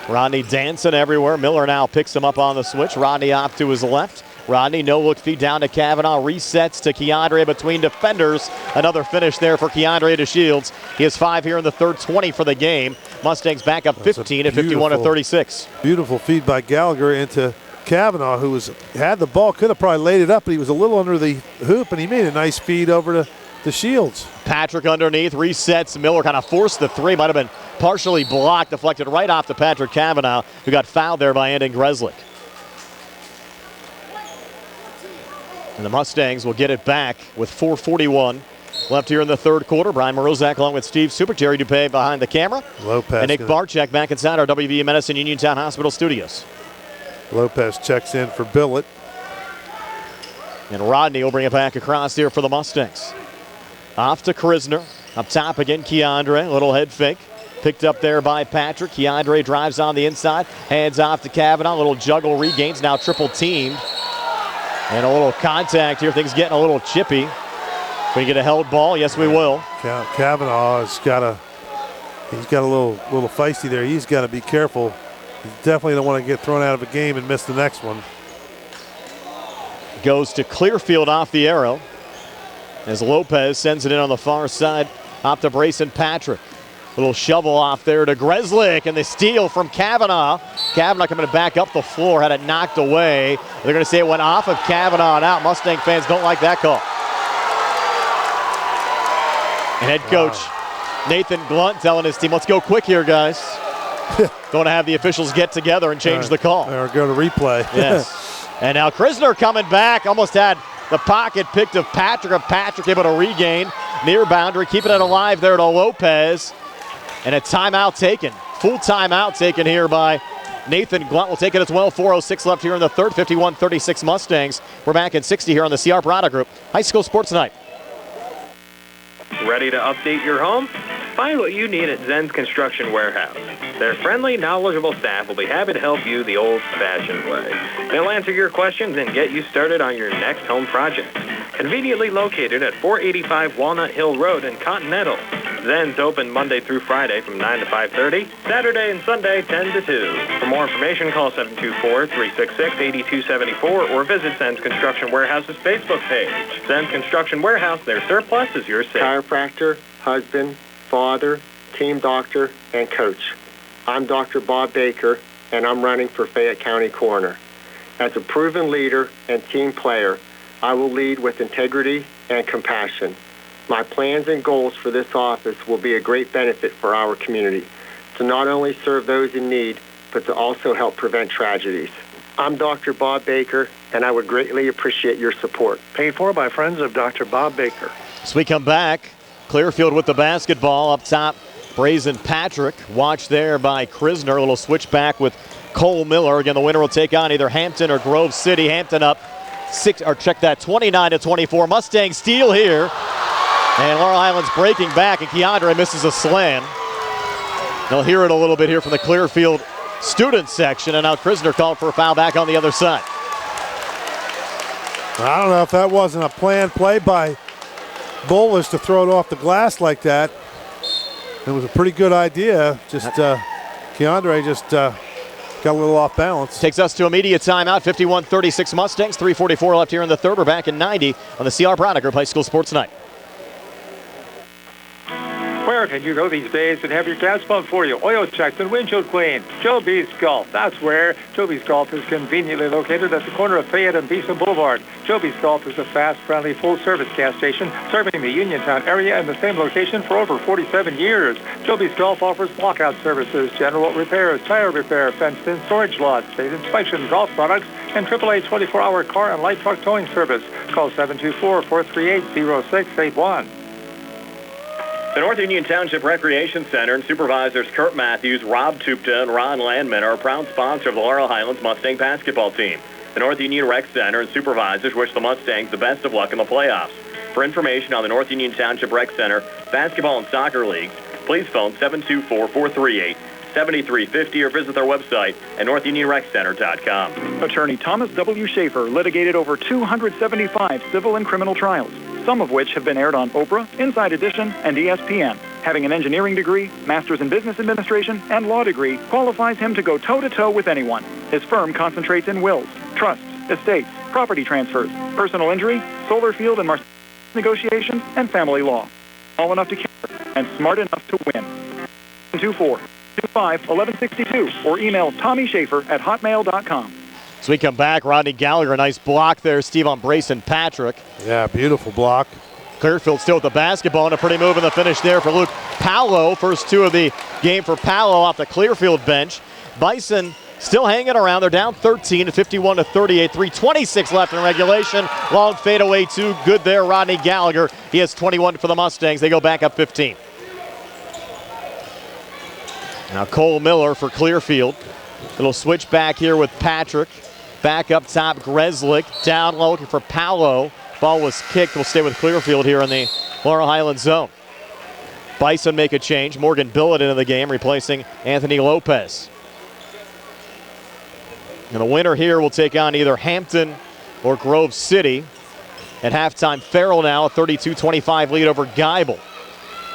Rodney dancing everywhere. Miller now picks him up on the switch. Rodney off to his left. Rodney, no look feed down to Kavanaugh. Resets to Keandre between defenders. Another finish there for Keandre to Shields. He has 5 here in the third, 20 for the game. Mustangs back up 15 at 51-36. Beautiful feed by Gallagher into Kavanaugh, who had the ball, could have probably laid it up, but he was a little under the hoop, and he made a nice feed over to Shields. Patrick underneath, resets. Miller kind of forced the 3, might have been partially blocked, deflected right off to Patrick Kavanaugh, who got fouled there by Andon Greslick. And the Mustangs will get it back with 4:41 left here in the third quarter. Brian Morozak along with Steve Super, Jerry Dupay behind the camera. Lopez and Nick Barczyk back inside our WVU Medicine Uniontown Hospital studios. Lopez checks in for Billett. And Rodney will bring it back across here for the Mustangs. Off to Krisner. Up top again, Keandre. Little head fake. Picked up there by Patrick. Keandre drives on the inside. Hands off to Kavanaugh. Little juggle regains. Now triple teamed. And a little contact here. Things getting a little chippy. Can we get a held ball? Yes, we will. Kavanaugh has got a little feisty there. He's got to be careful. He definitely don't want to get thrown out of a game and miss the next one. Goes to Clearfield off the arrow as Lopez sends it in on the far side. Off to Brazen Patrick. Little shovel off there to Greslick, and the steal from Kavanaugh. Kavanaugh coming back up the floor, had it knocked away. They're going to say it went off of Kavanaugh and out. Mustang fans don't like that call. And head coach Nathan Glunt telling his team, let's go quick here, guys. Going to have the officials get together and change the call. Or go to replay. Yes. And now Krisner coming back, almost had the pocket picked of Patrick able to regain near boundary, keeping it alive there to Lopez. And a timeout taken, full timeout taken here by Nathan Glunt. Will take it as well. 4:06 left here in the third, 51-36 Mustangs. We're back at 60 here on the CR Product Group High School Sports Night. Ready to update your home? Find what you need at Zen's Construction Warehouse. Their friendly, knowledgeable staff will be happy to help you the old-fashioned way. They'll answer your questions and get you started on your next home project. Conveniently located at 485 Walnut Hill Road in Continental. Zen's open Monday through Friday from 9 to 5:30, Saturday and Sunday 10 to 2. For more information, call 724-366-8274 or visit Zen's Construction Warehouse's Facebook page. Zen's Construction Warehouse, their surplus is your safe. Chiropractor, husband, father, team doctor, and coach. I'm Dr. Bob Baker, and I'm running for Fayette County Coroner. As a proven leader and team player, I will lead with integrity and compassion. My plans and goals for this office will be a great benefit for our community, to not only serve those in need, but to also help prevent tragedies. I'm Dr. Bob Baker, and I would greatly appreciate your support. Paid for by friends of Dr. Bob Baker. As we come back, Clearfield with the basketball up top. Brazen Patrick, watched there by Krisner. A little switchback with Cole Miller. Again, the winner will take on either Hampton or Grove City. Hampton up 29-24. Mustang steal here. And Laurel Highlands breaking back, and Keandre misses a slam. They'll hear it a little bit here from the Clearfield student section, and now Krisner called for a foul back on the other side. I don't know if that wasn't a planned play by Bowlers to throw it off the glass like that. It was a pretty good idea. Just Keandre just got a little off balance. Takes us to immediate timeout. 51-36 Mustangs. 3:44 left here in the third. We're back in 90 on the CR Product Group High School Sports Night. Where can you go these days and have your gas pumped for you, oil checked and windshield cleaned? Joe B's Golf. That's where. Joe B's Golf is conveniently located at the corner of Fayette and Beeson Boulevard. Joe B's Golf is a fast, friendly, full-service gas station serving the Uniontown area in the same location for over 47 years. Joe B's Golf offers blockout services, general repairs, tire repair, fenced-in storage lots, state inspection, golf products, and AAA 24-hour car and light truck towing service. Call 724-438-0681. The North Union Township Recreation Center and supervisors Kurt Matthews, Rob Tupta, and Ron Landman are a proud sponsor of the Laurel Highlands Mustang basketball team. The North Union Rec Center and supervisors wish the Mustangs the best of luck in the playoffs. For information on the North Union Township Rec Center, basketball and soccer leagues, please phone 724-438-7350 or visit their website at northunionreccenter.com. Attorney Thomas W. Schaefer litigated over 275 civil and criminal trials, some of which have been aired on Oprah, Inside Edition, and ESPN. Having an engineering degree, master's in business administration, and law degree qualifies him to go toe-to-toe with anyone. His firm concentrates in wills, trusts, estates, property transfers, personal injury, solar field and negotiations, and family law. All enough to care and smart enough to win. 724-25-1162 or email TommySchaefer@hotmail.com. As we come back, Rodney Gallagher, a nice block there. Steve on Brazen Patrick. Yeah, beautiful block. Clearfield still with the basketball, and a pretty move in the finish there for Luke Paolo. First two of the game for Paolo off the Clearfield bench. Bison still hanging around. They're down 13 at 51-38. 3:26 left in regulation. Long fadeaway two. Good there, Rodney Gallagher. He has 21 for the Mustangs. They go back up 15. Now Cole Miller for Clearfield. Little switch back here with Patrick. Back up top, Greslick. Down low looking for Paolo. Ball was kicked. Will stay with Clearfield here in the Laurel Highlands zone. Bison make a change. Morgan Billett into the game, replacing Anthony Lopez. And the winner here will take on either Hampton or Grove City. At halftime, Farrell now a 32-25 lead over Geibel.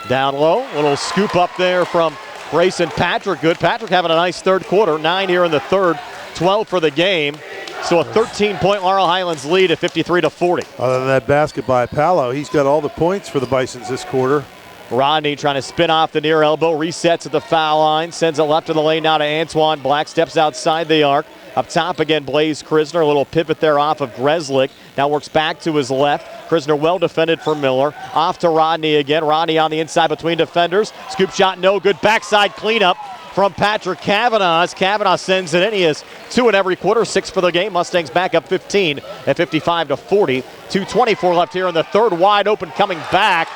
Down low, little scoop up there from Brazen Patrick. Good. Patrick having a nice third quarter. 9 here in the third, 12 for the game. So a 13-point Laurel Highlands lead at 53-40. Other than that basket by Paolo, he's got all the points for the Bisons this quarter. Rodney trying to spin off the near elbow, resets at the foul line, sends it left of the lane now to Antoine Black, steps outside the arc. Up top again, Blaze Krisner, a little pivot there off of Greslick. Now works back to his left. Krisner well defended for Miller. Off to Rodney again. Rodney on the inside between defenders. Scoop shot no good. Backside cleanup from Patrick Kavanaugh. Kavanaugh sends it in. He has 2 in every quarter, 6 for the game. Mustangs back up 15 at 55-40. 2:24 left here in the third. Wide open coming back.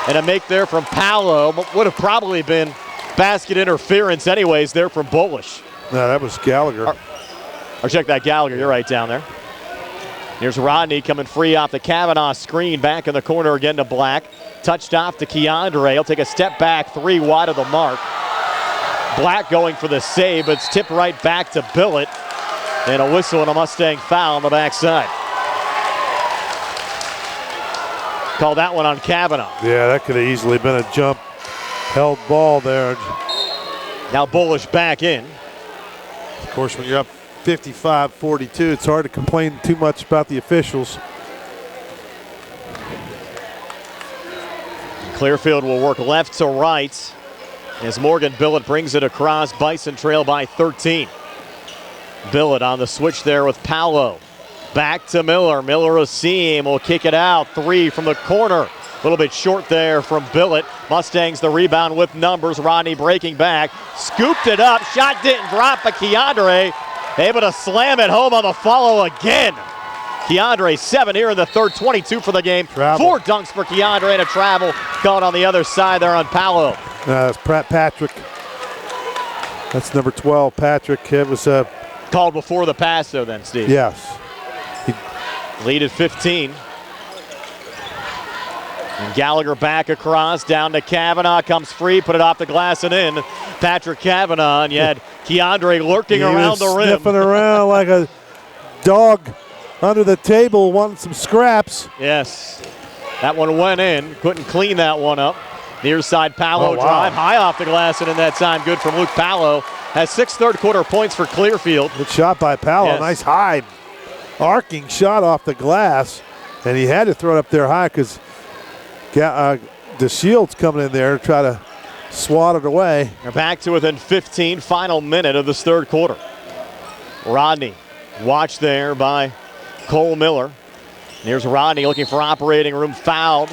And a make there from Paolo. Would have probably been basket interference anyways there from Bolish. No, that was Gallagher. Or check that, Gallagher. You're right down there. Here's Rodney coming free off the Kavanaugh screen. Back in the corner again to Black. Touched off to Keandre. He'll take a step back, 3 wide of the mark. Black going for the save, but it's tipped right back to Billett. And a whistle and a Mustang foul on the backside. Call that one on Kavanaugh. Yeah, that could have easily been a jump held ball there. Now Bullish back in. Of course, when you're up 55-42, it's hard to complain too much about the officials. Clearfield will work left to right as Morgan Billett brings it across. Bison trail by 13. Billett on the switch there with Paolo. Back to Miller. Miller a seam, will kick it out. 3 from the corner. A little bit short there from Billett. Mustangs the rebound with numbers. Rodney breaking back. Scooped it up. Shot didn't drop, but Keandre able to slam it home on the follow again. Keandre 7 here in the third, 22 for the game. Travel. 4 dunks for Keandre and a travel caught on the other side there on Paolo. That's Patrick. That's number 12, Patrick. It was called before the pass though then, Steve. Yes. Lead at 15. And Gallagher back across, down to Kavanaugh, comes free, put it off the glass and in. Patrick Kavanaugh, and you had Keandre lurking around the rim. Sniffing around like a dog under the table wanting some scraps. Yes. That one went in, couldn't clean that one up. Near side Paolo drive, high off the glass and in that time, good from Luke Paolo. Has 6 third-quarter points for Clearfield. Good shot by Paolo, yes. Nice high arcing shot off the glass. And he had to throw it up there high because DeShield's coming in there to try to swat it away. They're back to within 15, final minute of this third quarter. Rodney, watched there by Cole Miller. Here's Rodney looking for operating room, fouled.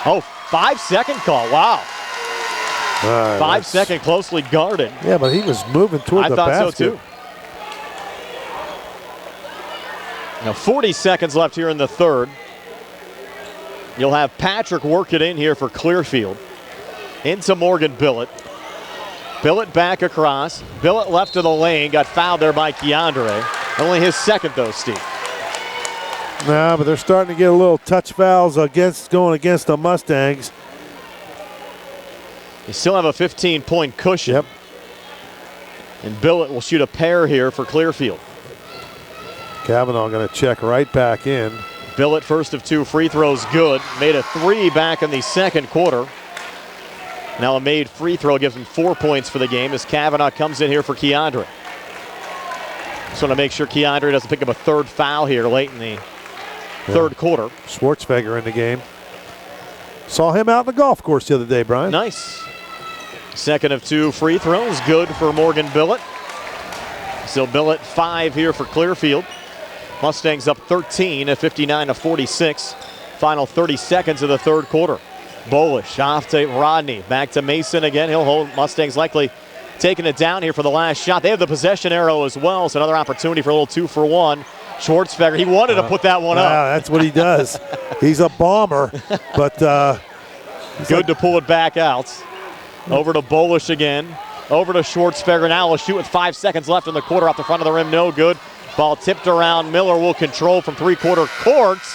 Oh, 5-second call, wow. 5-second closely guarded. Yeah, but he was moving toward the basket. I thought so too. Now 40 seconds left here in the third. You'll have Patrick work it in here for Clearfield. Into Morgan Billett. Billett back across. Billett left to the lane. Got fouled there by Keandre. Only his second though, Steve. No, but they're starting to get a little touch fouls going against the Mustangs. You still have a 15-point cushion. Yep. And Billett will shoot a pair here for Clearfield. Kavanaugh going to check right back in. Billett first of 2 free throws good. Made a 3 back in the second quarter. Now a made free throw gives him 4 points for the game as Kavanaugh comes in here for Keandre. Just want to make sure Keandre doesn't pick up a third foul here late in the third quarter. Schwartzfeger in the game. Saw him out in the golf course the other day, Brian. Nice. Second of 2 free throws, good for Morgan Billett. So Billett 5 here for Clearfield. Mustangs up 13 at 59-46. Final 30 seconds of the third quarter. Bolish off to Rodney. Back to Mason again. He'll hold. Mustangs likely taking it down here for the last shot. They have the possession arrow as well, so another opportunity for a little 2-for-1. Schwartzfeger, he wanted to put that one up. That's what he does. He's a bomber, but good to pull it back out. Over to Bolish again. Over to Schwartzfeger now. Will shoot with 5 seconds left in the quarter off the front of the rim. No good. Ball tipped around. Miller will control from 3-quarter courts.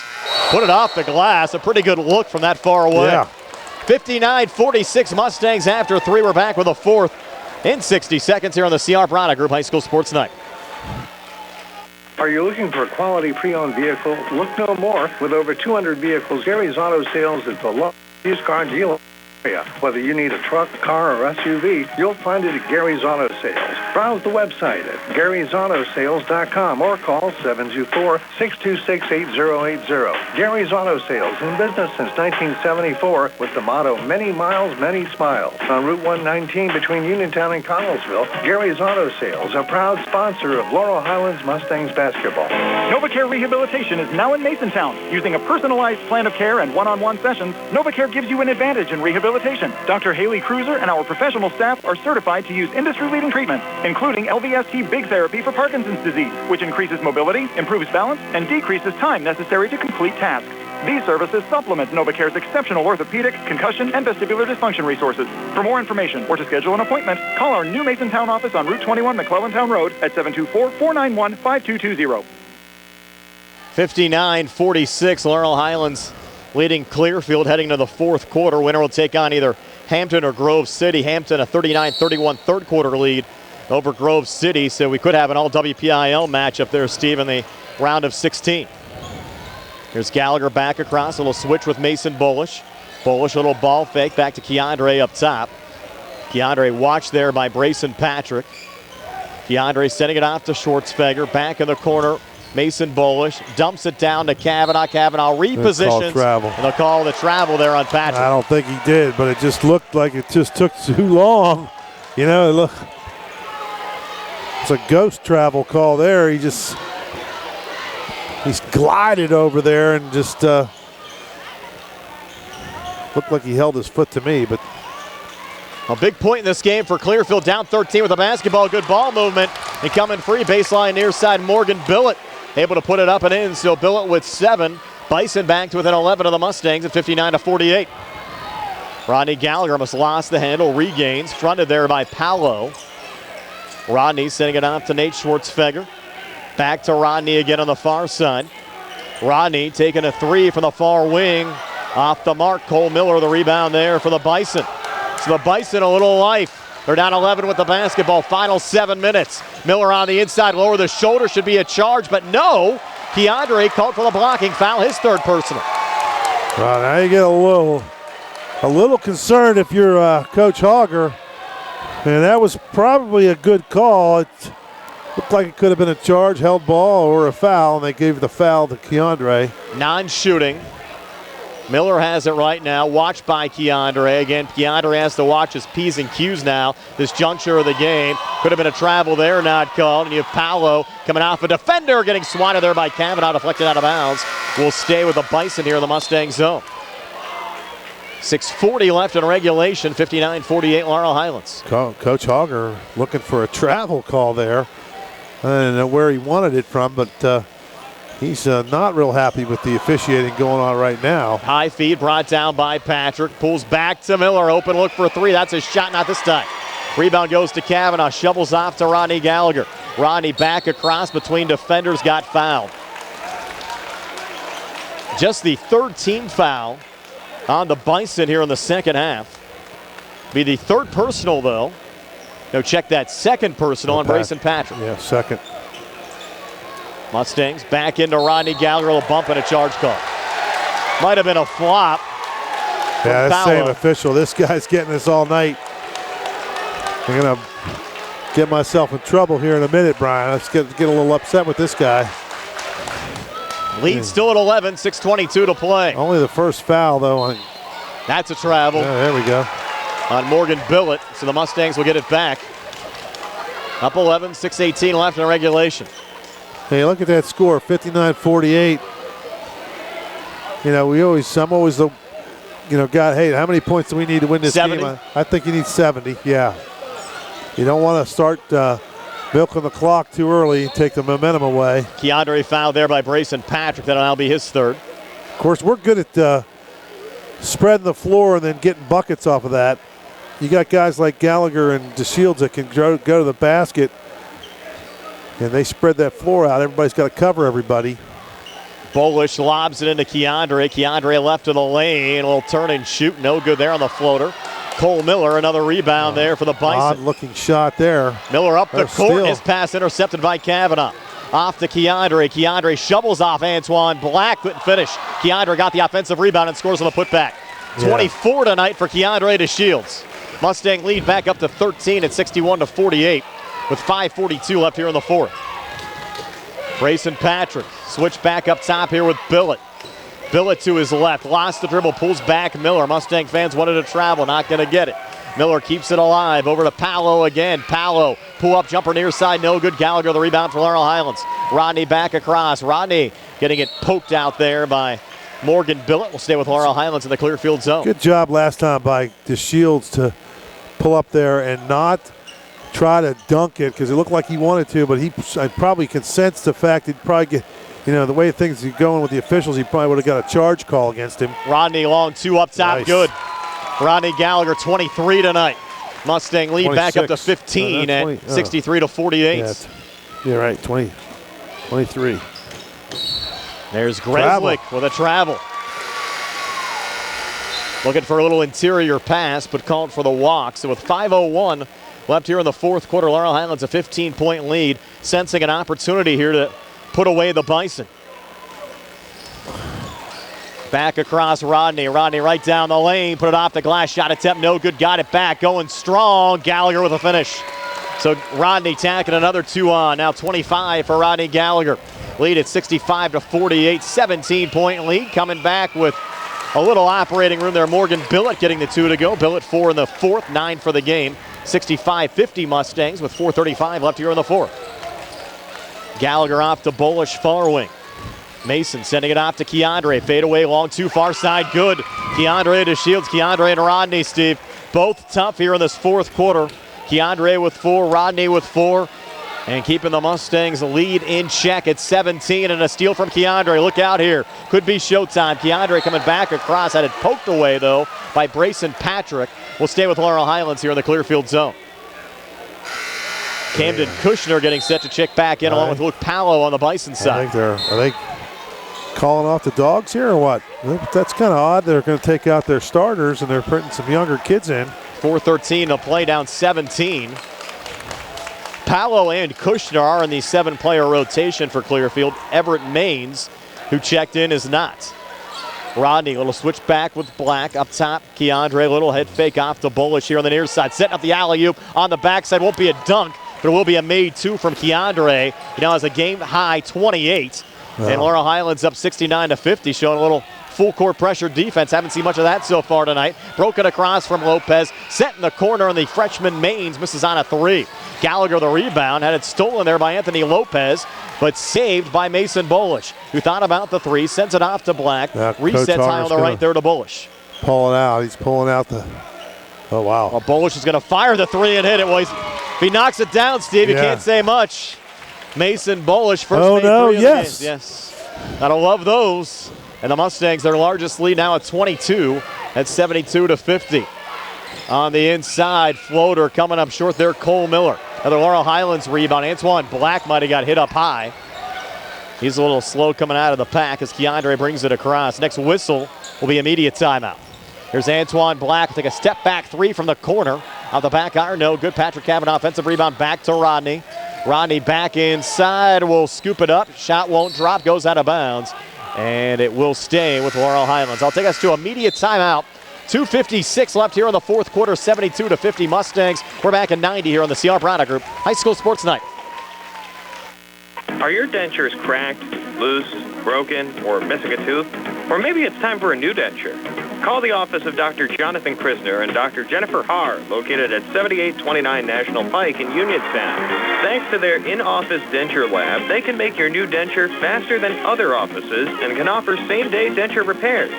Put it off the glass. A pretty good look from that far away. Yeah. 59-46 Mustangs after 3. We're back with a fourth in 60 seconds here on the CR Brana Group High School Sports Night. Are you looking for a quality pre-owned vehicle? Look no more. With over 200 vehicles, Gary's Auto Sales is the largest used car dealer. Whether you need a truck, car, or SUV, you'll find it at Gary's Auto Sales. Browse the website at Gary'sAutoSales.com or call 724-626-8080. Gary's Auto Sales, in business since 1974 with the motto, many miles, many smiles. On Route 119 between Uniontown and Connellsville, Gary's Auto Sales, a proud sponsor of Laurel Highlands Mustangs basketball. NovaCare Rehabilitation is now in Masontown. Using a personalized plan of care and one-on-one sessions, NovaCare gives you an advantage in rehabilitation. Dr. Haley Cruiser and our professional staff are certified to use industry-leading treatments, including LVST Big Therapy for Parkinson's disease, which increases mobility, improves balance, and decreases time necessary to complete tasks. These services supplement NovaCare's exceptional orthopedic, concussion, and vestibular dysfunction resources. For more information or to schedule an appointment, call our new Masontown office on Route 21 McClellantown Road at 724-491-5220. 59-46, Laurel Highlands leading Clearfield heading to the fourth quarter. Winner will take on either Hampton or Grove City. Hampton a 39-31 third quarter lead over Grove City, so we could have an all WPIAL matchup there, Steve, in the round of 16. Here's Gallagher back across, a little switch with Mason Bullish. Bullish, a little ball fake back to Keandre up top. Keandre watched there by Brayson Patrick. Keandre sending it off to Schwartzfeger, back in the corner. Mason Bullish dumps it down to Kavanaugh. Kavanaugh repositions, and they'll call the travel there on Patrick. I don't think he did, but it just looked like it just took too long. You know, it's a ghost travel call there. He's glided over there and just looked like he held his foot to me, but. A big point in this game for Clearfield, down 13 with the basketball. Good ball movement. And coming free, baseline near side, Morgan Billett able to put it up and in. So Billett with 7. Bison back to within 11 of the Mustangs at 59-48. Rodney Gallagher almost lost the handle, regains, fronted there by Paolo. Rodney sending it off to Nate Schwartzfeger. Back to Rodney again on the far side. Rodney taking a 3 from the far wing. Off the mark, Cole Miller, the rebound there for the Bison. So the Bison a little life. They're down 11 with the basketball. Final 7 minutes. Miller on the inside, lower the shoulder, should be a charge, but no. Keandre called for the blocking foul, his third personal. Well, now you get a little concerned if you're Coach Hogger. And that was probably a good call. It looked like it could have been a charge, held ball, or a foul, and they gave the foul to Keandre. Non-shooting. Miller has it right now, watched by Keandre. Again, Keandre has to watch his P's and Q's now, this juncture of the game. Could have been a travel there, not called. And you have Paolo coming off a defender, getting swatted there by Kavanaugh, deflected out of bounds. Will stay with the Bison here in the Mustang zone. 6:40 left in regulation, 59-48 Laurel Highlands. Coach Hogger looking for a travel call there. I don't know where he wanted it from, but he's not real happy with the officiating going on right now. High feed brought down by Patrick. Pulls back to Miller. Open look for 3. That's his shot, not this time. Rebound goes to Kavanaugh. Shovels off to Rodney Gallagher. Rodney back across between defenders, got fouled. Just the third team foul on the Bison here in the second half. Be the third personal, though. Now check that second personal on Brayson Patrick. Yeah, second. Mustangs back into Rodney Gallagher, a bump and a charge call. Might have been a flop. Yeah, that's the same official. This guy's getting this all night. I'm going to get myself in trouble here in a minute, Brian. Let's get a little upset with this guy. Lead still at 11, 6:22 to play. Only the first foul, though. That's a travel. Yeah, there we go. On Morgan Billett, so the Mustangs will get it back. Up 11, 6:18 left in regulation. Hey, look at that score, 59-48. You know, I'm always the, guy, hey, how many points do we need to win this 70. game? I think you need 70, yeah. You don't want to start milking the clock too early and take the momentum away. Keandre fouled there by Brayson Patrick. That'll now be his third. Of course, we're good at spreading the floor and then getting buckets off of that. You got guys like Gallagher and DeShields that can go to the basket, and they spread that floor out. Everybody's got to cover everybody. Bolish lobs it into Keandre. Keandre left to the lane. A little turn and shoot. No good there on the floater. Cole Miller, another rebound there for the Bison. Odd-looking shot there. Miller up the court. His pass intercepted by Kavanaugh. Off to Keandre. Keandre shovels off Antoine Black. Couldn't finish. Keandre got the offensive rebound and scores on the putback. 24 tonight for Keandre DeShields. Mustang lead back up to 13 at 61-48 with 5:42 left here in the fourth. Brayson Patrick switch back up top here with Billett. Billett to his left, lost the dribble, pulls back Miller. Mustang fans wanted to travel, not going to get it. Miller keeps it alive, over to Paolo again. Paolo, pull up jumper near side, no good. Gallagher the rebound for Laurel Highlands. Rodney back across. Rodney getting it poked out there by Morgan Billett. Will stay with Laurel Highlands in the Clearfield zone. Good job last time by DeShields to pull up there and not try to dunk it, because it looked like he wanted to, but I probably can sense the fact he'd probably get, the way things are going with the officials, he probably would have got a charge call against him. Rodney long, 2 up top, nice. Good. Rodney Gallagher, 23 tonight. Mustang lead 26. Back up to 15 at 63-48. Yeah, you're right, 23. There's Greslick with a travel. Looking for a little interior pass, but called for the walk. So with 5:01 left here in the fourth quarter, Laurel Highlands a 15-point lead, sensing an opportunity here to put away the Bison. Back across Rodney. Rodney right down the lane, put it off the glass, shot attempt, no good, got it back, going strong. Gallagher with a finish. So Rodney tacking another 2 on. Now 25 for Rodney Gallagher. Lead at 65-48, 17-point lead. Coming back with a little operating room there. Morgan Billett getting the 2 to go. Billett 4 in the fourth, 9 for the game. 65-50 Mustangs with 4:35 left here in the fourth. Gallagher off to Bullish, far wing. Mason sending it off to Keandre. Fade away long, too far side, good. Keandre to Shields. Keandre and Rodney, Steve. Both tough here in this fourth quarter. Keandre with 4, Rodney with 4. And keeping the Mustangs lead in check at 17, and a steal from Keandre. Look out here. Could be showtime. Keandre coming back across. Had it poked away, though, by Brayson Patrick. We'll stay with Laurel Highlands here in the Clearfield zone. Camden Kushner getting set to check back in along with Luke Pallow on the Bison side. Are they calling off the dogs here or what? That's kind of odd. They're going to take out their starters, and they're putting some younger kids in. 4:13 to play, down 17. Pallow and Kushner are in the 7-player rotation for Clearfield. Everett Maines, who checked in, is not. Rodney, a little switch back with Black up top. Keandre, little head fake off to Bullish here on the near side. Setting up the alley-oop on the backside. Won't be a dunk, but it will be a made 2 from Keandre. He now has a game-high 28. And Laurel Highlands up 69-50, showing a little full-court pressure defense. Haven't seen much of that so far tonight. Broken across from Lopez. Set in the corner, and the freshman Maines misses on a 3. Gallagher the rebound. Had it stolen there by Anthony Lopez, but saved by Mason Bullish, who thought about the 3, sends it off to Black. Resets high on the right there to Bullish. Pulling out. He's pulling out the... Oh, wow. Well, Bullish is going to fire the 3 and hit it. Well, if he knocks it down, Steve, you can't say much. Mason Bullish, first made 3 of the game. Yes. Gotta love those. And the Mustangs, their largest lead now at 22 at 72-50. On the inside, floater coming up short there, Cole Miller. Another Laurel Highlands rebound. Antoine Black might have got hit up high. He's a little slow coming out of the pack as Keandre brings it across. Next whistle will be immediate timeout. Here's Antoine Black, take a step back 3 from the corner. Out the back iron, no good. Patrick Kavanaugh, offensive rebound back to Rodney. Rodney back inside, will scoop it up. Shot won't drop, goes out of bounds. And it will stay with Laurel Highlands. I'll take us to immediate timeout. 2:56 left here in the fourth quarter, 72-50 Mustangs. We're back at 90 here on the CR Product Group High School Sports Night. Are your dentures cracked, loose, broken, or missing a tooth? Or maybe it's time for a new denture. Call the office of Dr. Jonathan Krisner and Dr. Jennifer Haar, located at 7829 National Pike in Uniontown. Thanks to their in-office denture lab, they can make your new denture faster than other offices and can offer same-day denture repairs.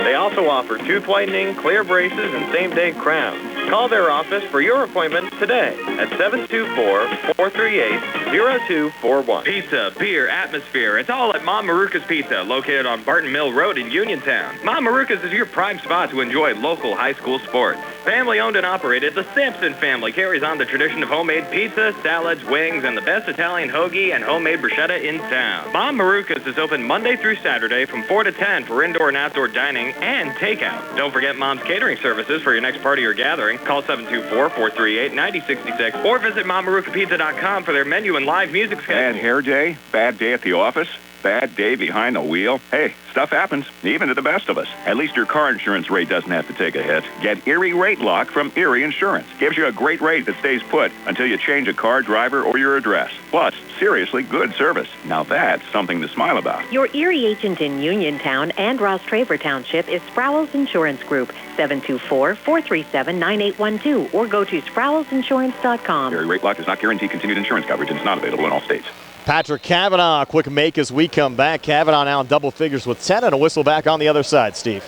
They also offer tooth whitening, clear braces, and same-day crowns. Call their office for your appointment today at 724-438-0241. Pizza, beer, atmosphere, it's all at Mom Maruka's Pizza, located on Barton Mill Road in Uniontown. Mom Maruka's is your prime spot to enjoy local high school sports. Family owned and operated, the Sampson family carries on the tradition of homemade pizza, salads, wings, and the best Italian hoagie and homemade bruschetta in town. Mom Maruka's is open Monday through Saturday from 4 to 10 for indoor and outdoor dining and takeout. Don't forget Mom's catering services for your next party or gathering. Call 724-438-9066 or visit MomMarukaPizza.com for their menu and live music schedule. Bad hair day? Bad day at the office? Bad day behind the wheel? Hey, stuff happens, even to the best of us. At least your car insurance rate doesn't have to take a hit. Get Erie Rate Lock from Erie Insurance. Gives you a great rate that stays put until you change a car, driver, or your address. Plus, seriously good service. Now that's something to smile about. Your Erie agent in Uniontown and Ross Traver Township is Sproul's Insurance Group, 724-437-9812, or go to SproulsInsurance.com. Erie Rate Lock does not guarantee continued insurance coverage and is not available in all states. Patrick Kavanaugh, a quick make as we come back. Kavanaugh now in double figures with 10 and a whistle back on the other side, Steve.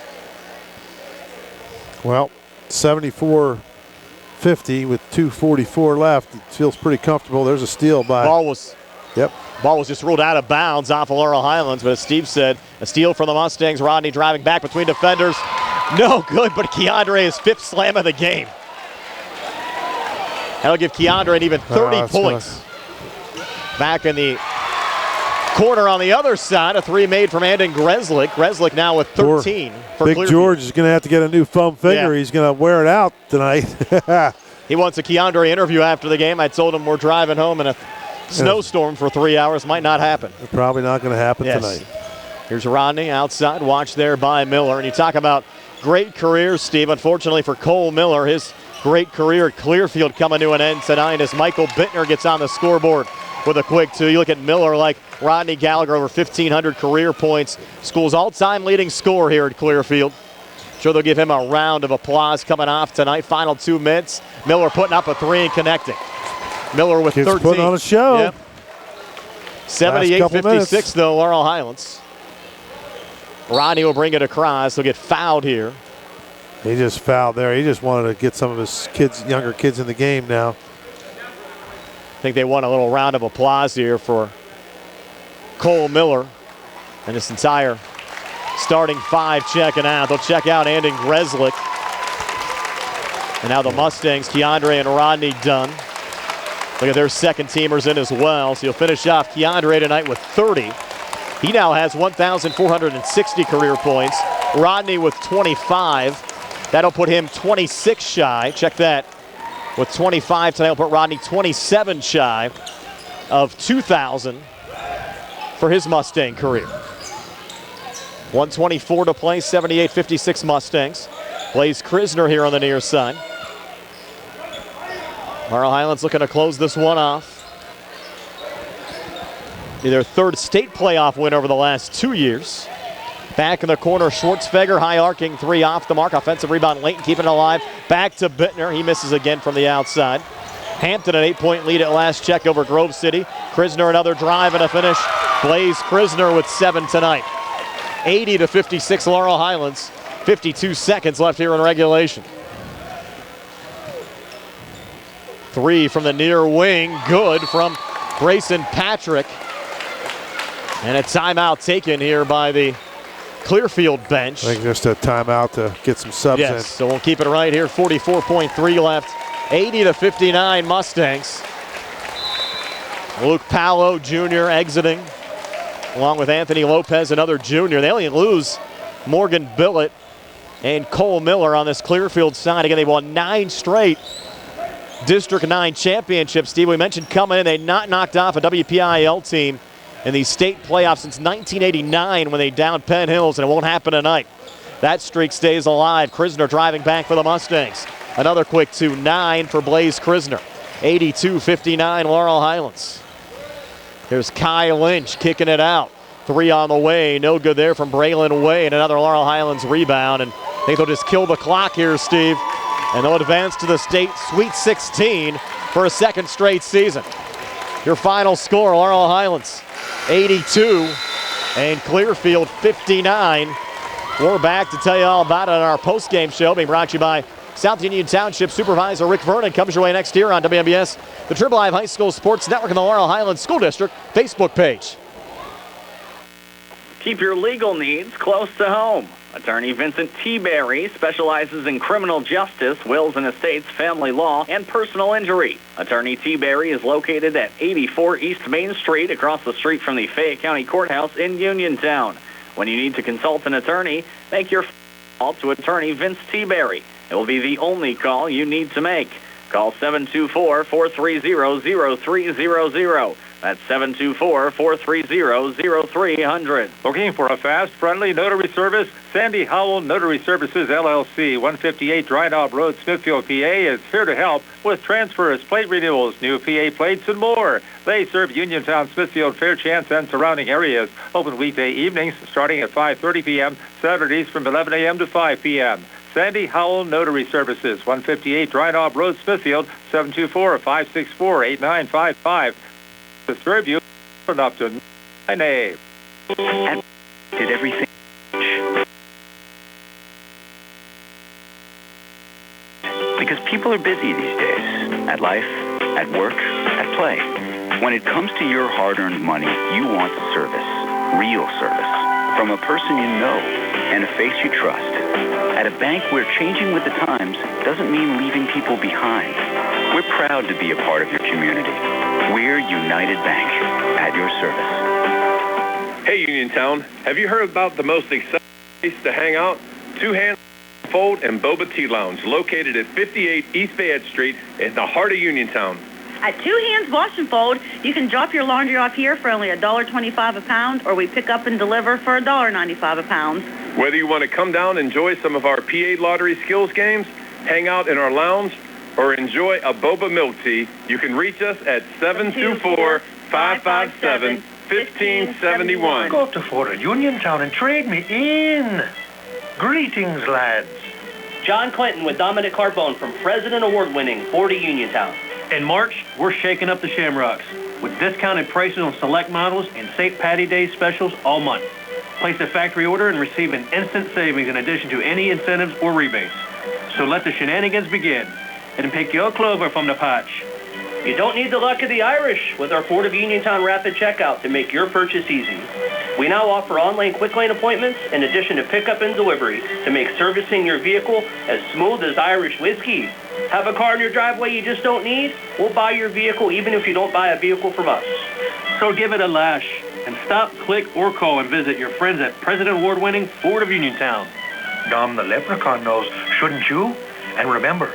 Well, 74-50 with 2:44 left. It feels pretty comfortable. There's a steal by... Ball was just ruled out of bounds off of Laurel Highlands, but as Steve said, a steal from the Mustangs. Rodney driving back between defenders. No good, but Keandre his 5th slam of the game. That'll give Keandre an even 30 points. Back in the Corner on the other side, a three made from Andon Greslick. Greslick now with 13 for Big Clearfield. George is going to have to get a new foam finger. Yeah. He's going to wear it out tonight. He wants a Keandre interview after the game. I told him we're driving home in a snowstorm for 3 hours. Might not happen. Probably not going to happen tonight. Here's Rodney outside, watched there by Miller. And you talk about great careers, Steve. Unfortunately for Cole Miller, his great career at Clearfield coming to an end tonight as Michael Bittner gets on the scoreboard with a quick two. You look at Miller, like Rodney Gallagher, over 1,500 career points. School's all-time leading scorer here at Clearfield. Sure they'll give him a round of applause coming off tonight. Final 2 minutes. Miller putting up a three and connecting. Miller with 13. Putting on a show. Yep. 78-56 though, Laurel Highlands. Rodney will bring it across. He'll get fouled here. He just fouled there. He just wanted to get some of his younger kids in the game now. I think they want a little round of applause here for Cole Miller and this entire starting five checking out. They'll check out Andon Greslick. And now the Mustangs, Keandre and Rodney Dunn. Look at their second teamers in as well. So you'll finish off Keandre tonight with 30. He now has 1,460 career points. Rodney with 25. That'll put him 26 shy. Check that. With 25 tonight, will put Rodney 27 shy of 2,000 for his Mustang career. 124 to play, 78-56 Mustangs. Blaze Krisner here on the near side. Laurel Highlands looking to close this one off. Be their third state playoff win over the last 2 years. Back in the corner, Schwartzfeger, high arcing three off the mark. Offensive rebound, Layton keeping it alive. Back to Bittner. He misses again from the outside. Hampton an 8-point lead at last check over Grove City. Krisner another drive and a finish. Blaze Krisner with 7 tonight. 80-56 Laurel Highlands. 52 seconds left here in regulation. Three from the near wing. Good from Grayson Patrick. And a timeout taken here by the Clearfield bench. I think just a timeout to get some subs in. So we'll keep it right here. 44.3 left. 80-59 Mustangs. Luke Paolo Jr. exiting, along with Anthony Lopez, another junior. They only lose Morgan Billett and Cole Miller on this Clearfield side. Again, they won 9 straight District 9 championships. Steve, we mentioned coming in, they not knocked off a WPIAL team in the state playoffs since 1989 when they downed Penn Hills, and it won't happen tonight. That streak stays alive. Krisner driving back for the Mustangs. Another quick 2-9 for Blaze Krisner. 82-59 Laurel Highlands. Here's Kai Lynch kicking it out. 3 on the way, no good there from Braylon Way, and another Laurel Highlands rebound. And I think they'll just kill the clock here, Steve. And they'll advance to the state Sweet 16 for a second straight season. Your final score, Laurel Highlands 82 and Clearfield 59. We're back to tell you all about it on our post-game show, being brought to you by South Union Township Supervisor Rick Vernon. Comes your way next year on WMBS, the Triple I High School Sports Network, and the Laurel Highlands School District Facebook page. Keep your legal needs close to home. Attorney Vincent T. Berry specializes in criminal justice, wills and estates, family law, and personal injury. Attorney T. Berry is located at 84 East Main Street, across the street from the Fayette County Courthouse in Uniontown. When you need to consult an attorney, make your call to Attorney Vince T. Berry. It will be the only call you need to make. Call 724-430-0300. That's 724-430-0300. Looking for a fast, friendly notary service? Sandy Howell Notary Services, LLC, 158 Dry Knob Road, Smithfield, PA, is here to help with transfers, plate renewals, new PA plates, and more. They serve Uniontown, Smithfield, Fairchance, and surrounding areas. Open weekday evenings starting at 5:30 p.m., Saturdays from 11 a.m. to 5 p.m. Sandy Howell Notary Services, 158 Dry Knob Road, Smithfield, 724-564-8955. To serve you up to my name. Did everything. Because people are busy these days. At life, at work, at play. When it comes to your hard-earned money, you want service. Real service. From a person you know and a face you trust. At a bank where changing with the times doesn't mean leaving people behind. We're proud to be a part of your community. We're United Bank, at your service. Hey, Uniontown, have you heard about the most exciting place to hang out? Two Hands Fold and Boba Tea Lounge, located at 58 East Fayette Street in the heart of Uniontown. At Two Hands Wash and Fold, you can drop your laundry off here for only $1.25 a pound, or we pick up and deliver for $1.95 a pound. Whether you want to come down and enjoy some of our PA lottery skills games, hang out in our lounge, or enjoy a boba milk tea, you can reach us at 724-557-1571. Go to Fort Uniontown and trade me in. Greetings, lads. John Clinton with Dominic Carbone from President Award-winning 40 Uniontown. In March, we're shaking up the Shamrocks with discounted prices on select models and St. Patty Day specials all month. Place a factory order and receive an instant savings in addition to any incentives or rebates. So let the shenanigans begin and pick your clover from the patch. You don't need the luck of the Irish with our Fort of Uniontown Rapid Checkout to make your purchase easy. We now offer online quick lane appointments in addition to pickup and delivery to make servicing your vehicle as smooth as Irish whiskey. Have a car in your driveway you just don't need? We'll buy your vehicle even if you don't buy a vehicle from us. So give it a lash and stop, click, or call and visit your friends at President Award-winning Fort of Uniontown. Dom the Leprechaun knows, shouldn't you? And remember,